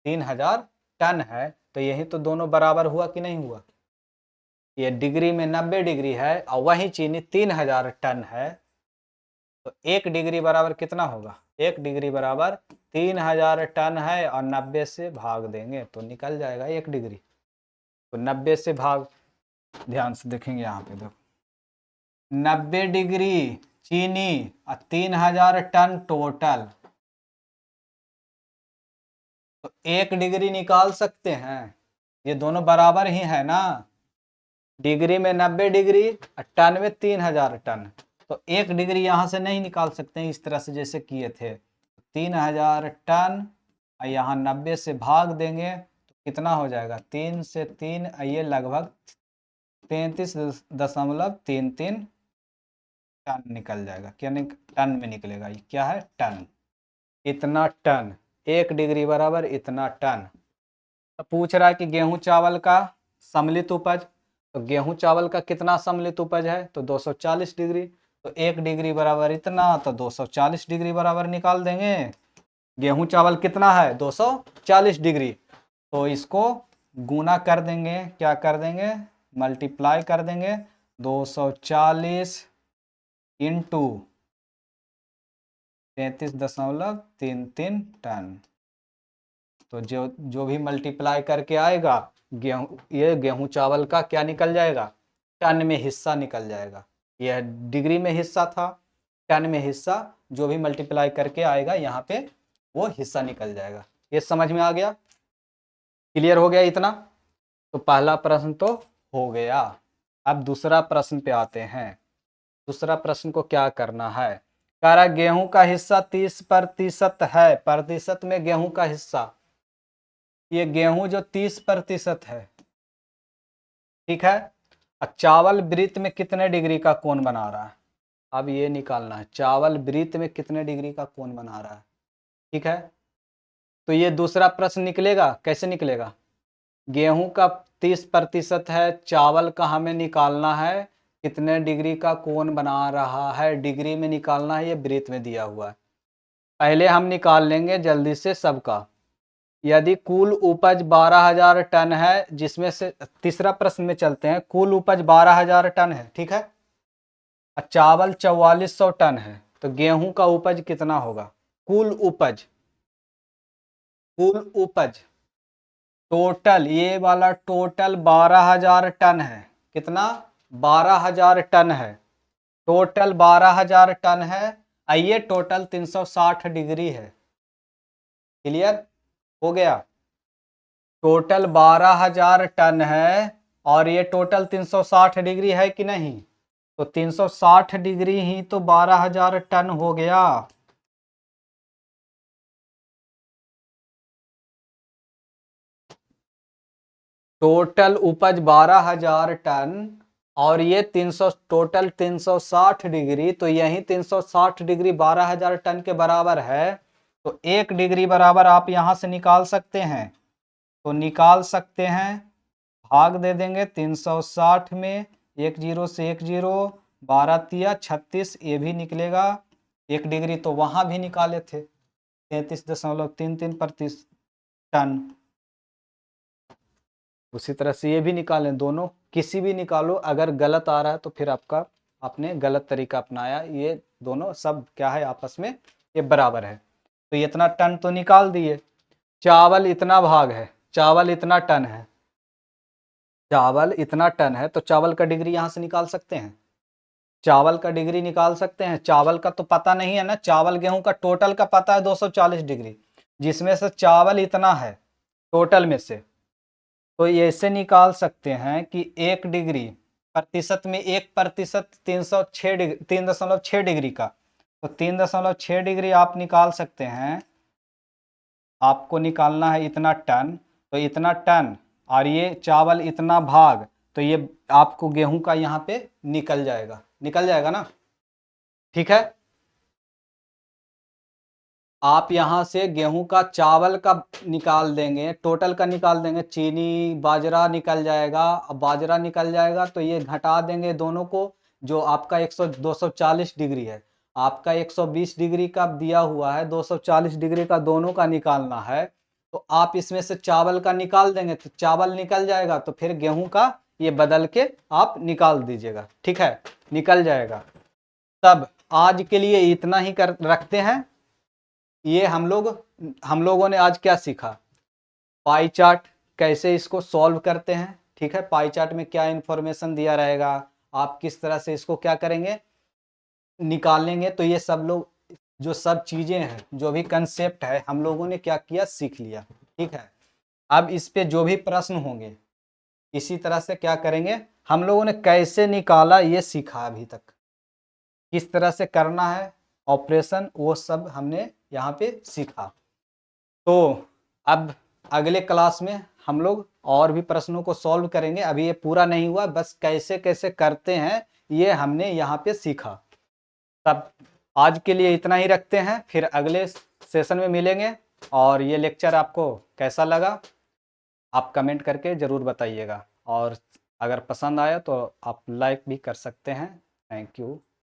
3000 टन है, तो यही तो दोनों बराबर हुआ कि नहीं हुआ। ये डिग्री में 90 डिग्री है और वही चीनी 3000 टन है, तो 1 डिग्री बराबर कितना होगा, 1 डिग्री बराबर 3000 टन है और 90 से भाग देंगे तो निकल जाएगा 1 डिग्री। तो 90 से भाग, ध्यान से देखेंगे यहाँ पे, देखो 90 डिग्री चीनी और 3000 टन टोटल, तो 1 डिग्री निकाल सकते हैं। ये दोनों बराबर ही है ना, डिग्री में 90 डिग्री और टन में 3000 टन, तो 1 डिग्री यहाँ से नहीं निकाल सकते हैं इस तरह से जैसे किए थे। 3000 टन और यहाँ 90 से भाग देंगे तो कितना हो जाएगा, 3 से 3, ये लगभग 33.33 टन निकल जाएगा। क्या टन में निकलेगा, ये क्या है, टन। इतना टन, 1 डिग्री बराबर इतना टन। तो पूछ रहा है कि गेहूं चावल का सम्मिलित उपज, तो गेहूं चावल का कितना सम्मिलित उपज है, तो 240 डिग्री, तो 1 डिग्री बराबर इतना, तो 240 डिग्री बराबर निकाल देंगे। गेहूं चावल कितना है, 240 डिग्री, तो इसको गुना कर देंगे, क्या कर देंगे, मल्टीप्लाई कर देंगे, 240 इंटू 33.33 टन। तो जो भी मल्टीप्लाई करके आएगा, ये गेहूं चावल का क्या निकल जाएगा, टन में हिस्सा निकल जाएगा। यह डिग्री में हिस्सा था, टन में हिस्सा, जो भी मल्टीप्लाई करके आएगा यहाँ पे वो हिस्सा निकल जाएगा। ये समझ में आ गया, क्लियर हो गया इतना। तो पहला प्रश्न तो हो गया। अब दूसरा प्रश्न पे आते हैं। दूसरा प्रश्न को क्या करना है, कह रहा गेहूं का हिस्सा 30% है, प्रतिशत में गेहूं का हिस्सा, ये गेहूं जो 30% है, ठीक है, और चावल वृत्त में कितने डिग्री का कोण बना रहा है। अब ये निकालना है, चावल वृत्त में कितने डिग्री का कोण बना रहा है, ठीक है। तो ये दूसरा प्रश्न निकलेगा, कैसे निकलेगा, गेहूं का 30% है, चावल का हमें निकालना है कितने डिग्री का कोण बना रहा है, डिग्री में निकालना है, ये वृत्त में दिया हुआ है। पहले हम निकाल लेंगे जल्दी से सबका। यदि कुल उपज 12,000 टन है, जिसमें से तीसरा प्रश्न में चलते हैं, कुल उपज 12,000 टन है, ठीक है, और चावल 4400 टन है, तो गेहूं का उपज कितना होगा, कुल उपज, कुल उपज टोटल, ये वाला टोटल 12,000 टन है, कितना, 12,000 टन है, टोटल 12,000 टन है, आइए टोटल 360 डिग्री है, क्लियर हो गया। टोटल 12,000 टन है और ये टोटल 360 डिग्री है कि नहीं, तो 360 डिग्री ही तो 12,000 टन हो गया। टोटल उपज 12,000 टन और ये 300, टोटल 360 डिग्री, तो यही 360 डिग्री 12,000 टन के बराबर है, तो 1 डिग्री बराबर आप यहां से निकाल सकते हैं, तो निकाल सकते हैं, भाग दे देंगे 360 में, 1 जीरो से 1 जीरो, 12 तिया 36, ये भी निकलेगा। 1 डिग्री तो वहां भी निकाले थे, 33.33 प्रतिशत टन, उसी तरह से ये भी निकालें, दोनों किसी भी निकालो, अगर गलत आ रहा है तो फिर आपका, आपने गलत तरीका अपनाया, ये दोनों सब क्या है आपस में ये बराबर है। तो ये इतना टन तो निकाल दिए। चावल इतना भाग है, चावल इतना टन है, चावल इतना टन है, तो चावल का डिग्री यहां से निकाल सकते हैं, चावल का डिग्री निकाल सकते हैं। चावल का तो पता नहीं है ना, चावल गेहूं का टोटल का पता है 240 डिग्री, जिसमें से चावल इतना है टोटल में से, तो ये ऐसे निकाल सकते हैं कि 1 डिग्री प्रतिशत में 1% 306 डिग्री 3.6 डिग्री का, तो 3.6 डिग्री आप निकाल सकते हैं। आपको निकालना है इतना टन, तो इतना टन और ये चावल इतना भाग, तो ये आपको गेहूं का यहाँ पे निकल जाएगा ना। ठीक है, आप यहाँ से गेहूं का चावल का निकाल देंगे, टोटल का निकाल देंगे, चीनी बाजरा निकल जाएगा। अब बाजरा निकल जाएगा तो ये घटा देंगे दोनों को, जो आपका 240 डिग्री है, आपका 120 डिग्री का दिया हुआ है, 240 डिग्री का दोनों का निकालना है। तो आप इसमें से चावल का निकाल देंगे तो चावल निकल जाएगा, तो फिर गेहूं का ये बदल के आप निकाल दीजिएगा। ठीक है, निकल जाएगा। तब आज के लिए इतना ही कर रखते हैं। ये हम लोगों ने आज क्या सीखा, पाई चार्ट कैसे इसको सॉल्व करते हैं। ठीक है, पाई चार्ट में क्या इंफॉर्मेशन दिया रहेगा, आप किस तरह से इसको क्या करेंगे, निकालेंगे। तो ये सब लोग जो सब चीज़ें हैं, जो भी कंसेप्ट है, हम लोगों ने क्या किया, सीख लिया। ठीक है, अब इस पे जो भी प्रश्न होंगे इसी तरह से क्या करेंगे, हम लोगों ने कैसे निकाला ये सीखा अभी तक, किस तरह से करना है ऑपरेशन, वो सब हमने यहाँ पे सीखा। तो अब अगले क्लास में हम लोग और भी प्रश्नों को सॉल्व करेंगे। अभी ये पूरा नहीं हुआ, बस कैसे कैसे करते हैं ये हमने यहाँ पे सीखा। तब आज के लिए इतना ही रखते हैं, फिर अगले सेशन में मिलेंगे। और ये लेक्चर आपको कैसा लगा आप कमेंट करके ज़रूर बताइएगा, और अगर पसंद आया तो आप लाइक भी कर सकते हैं। Thank you.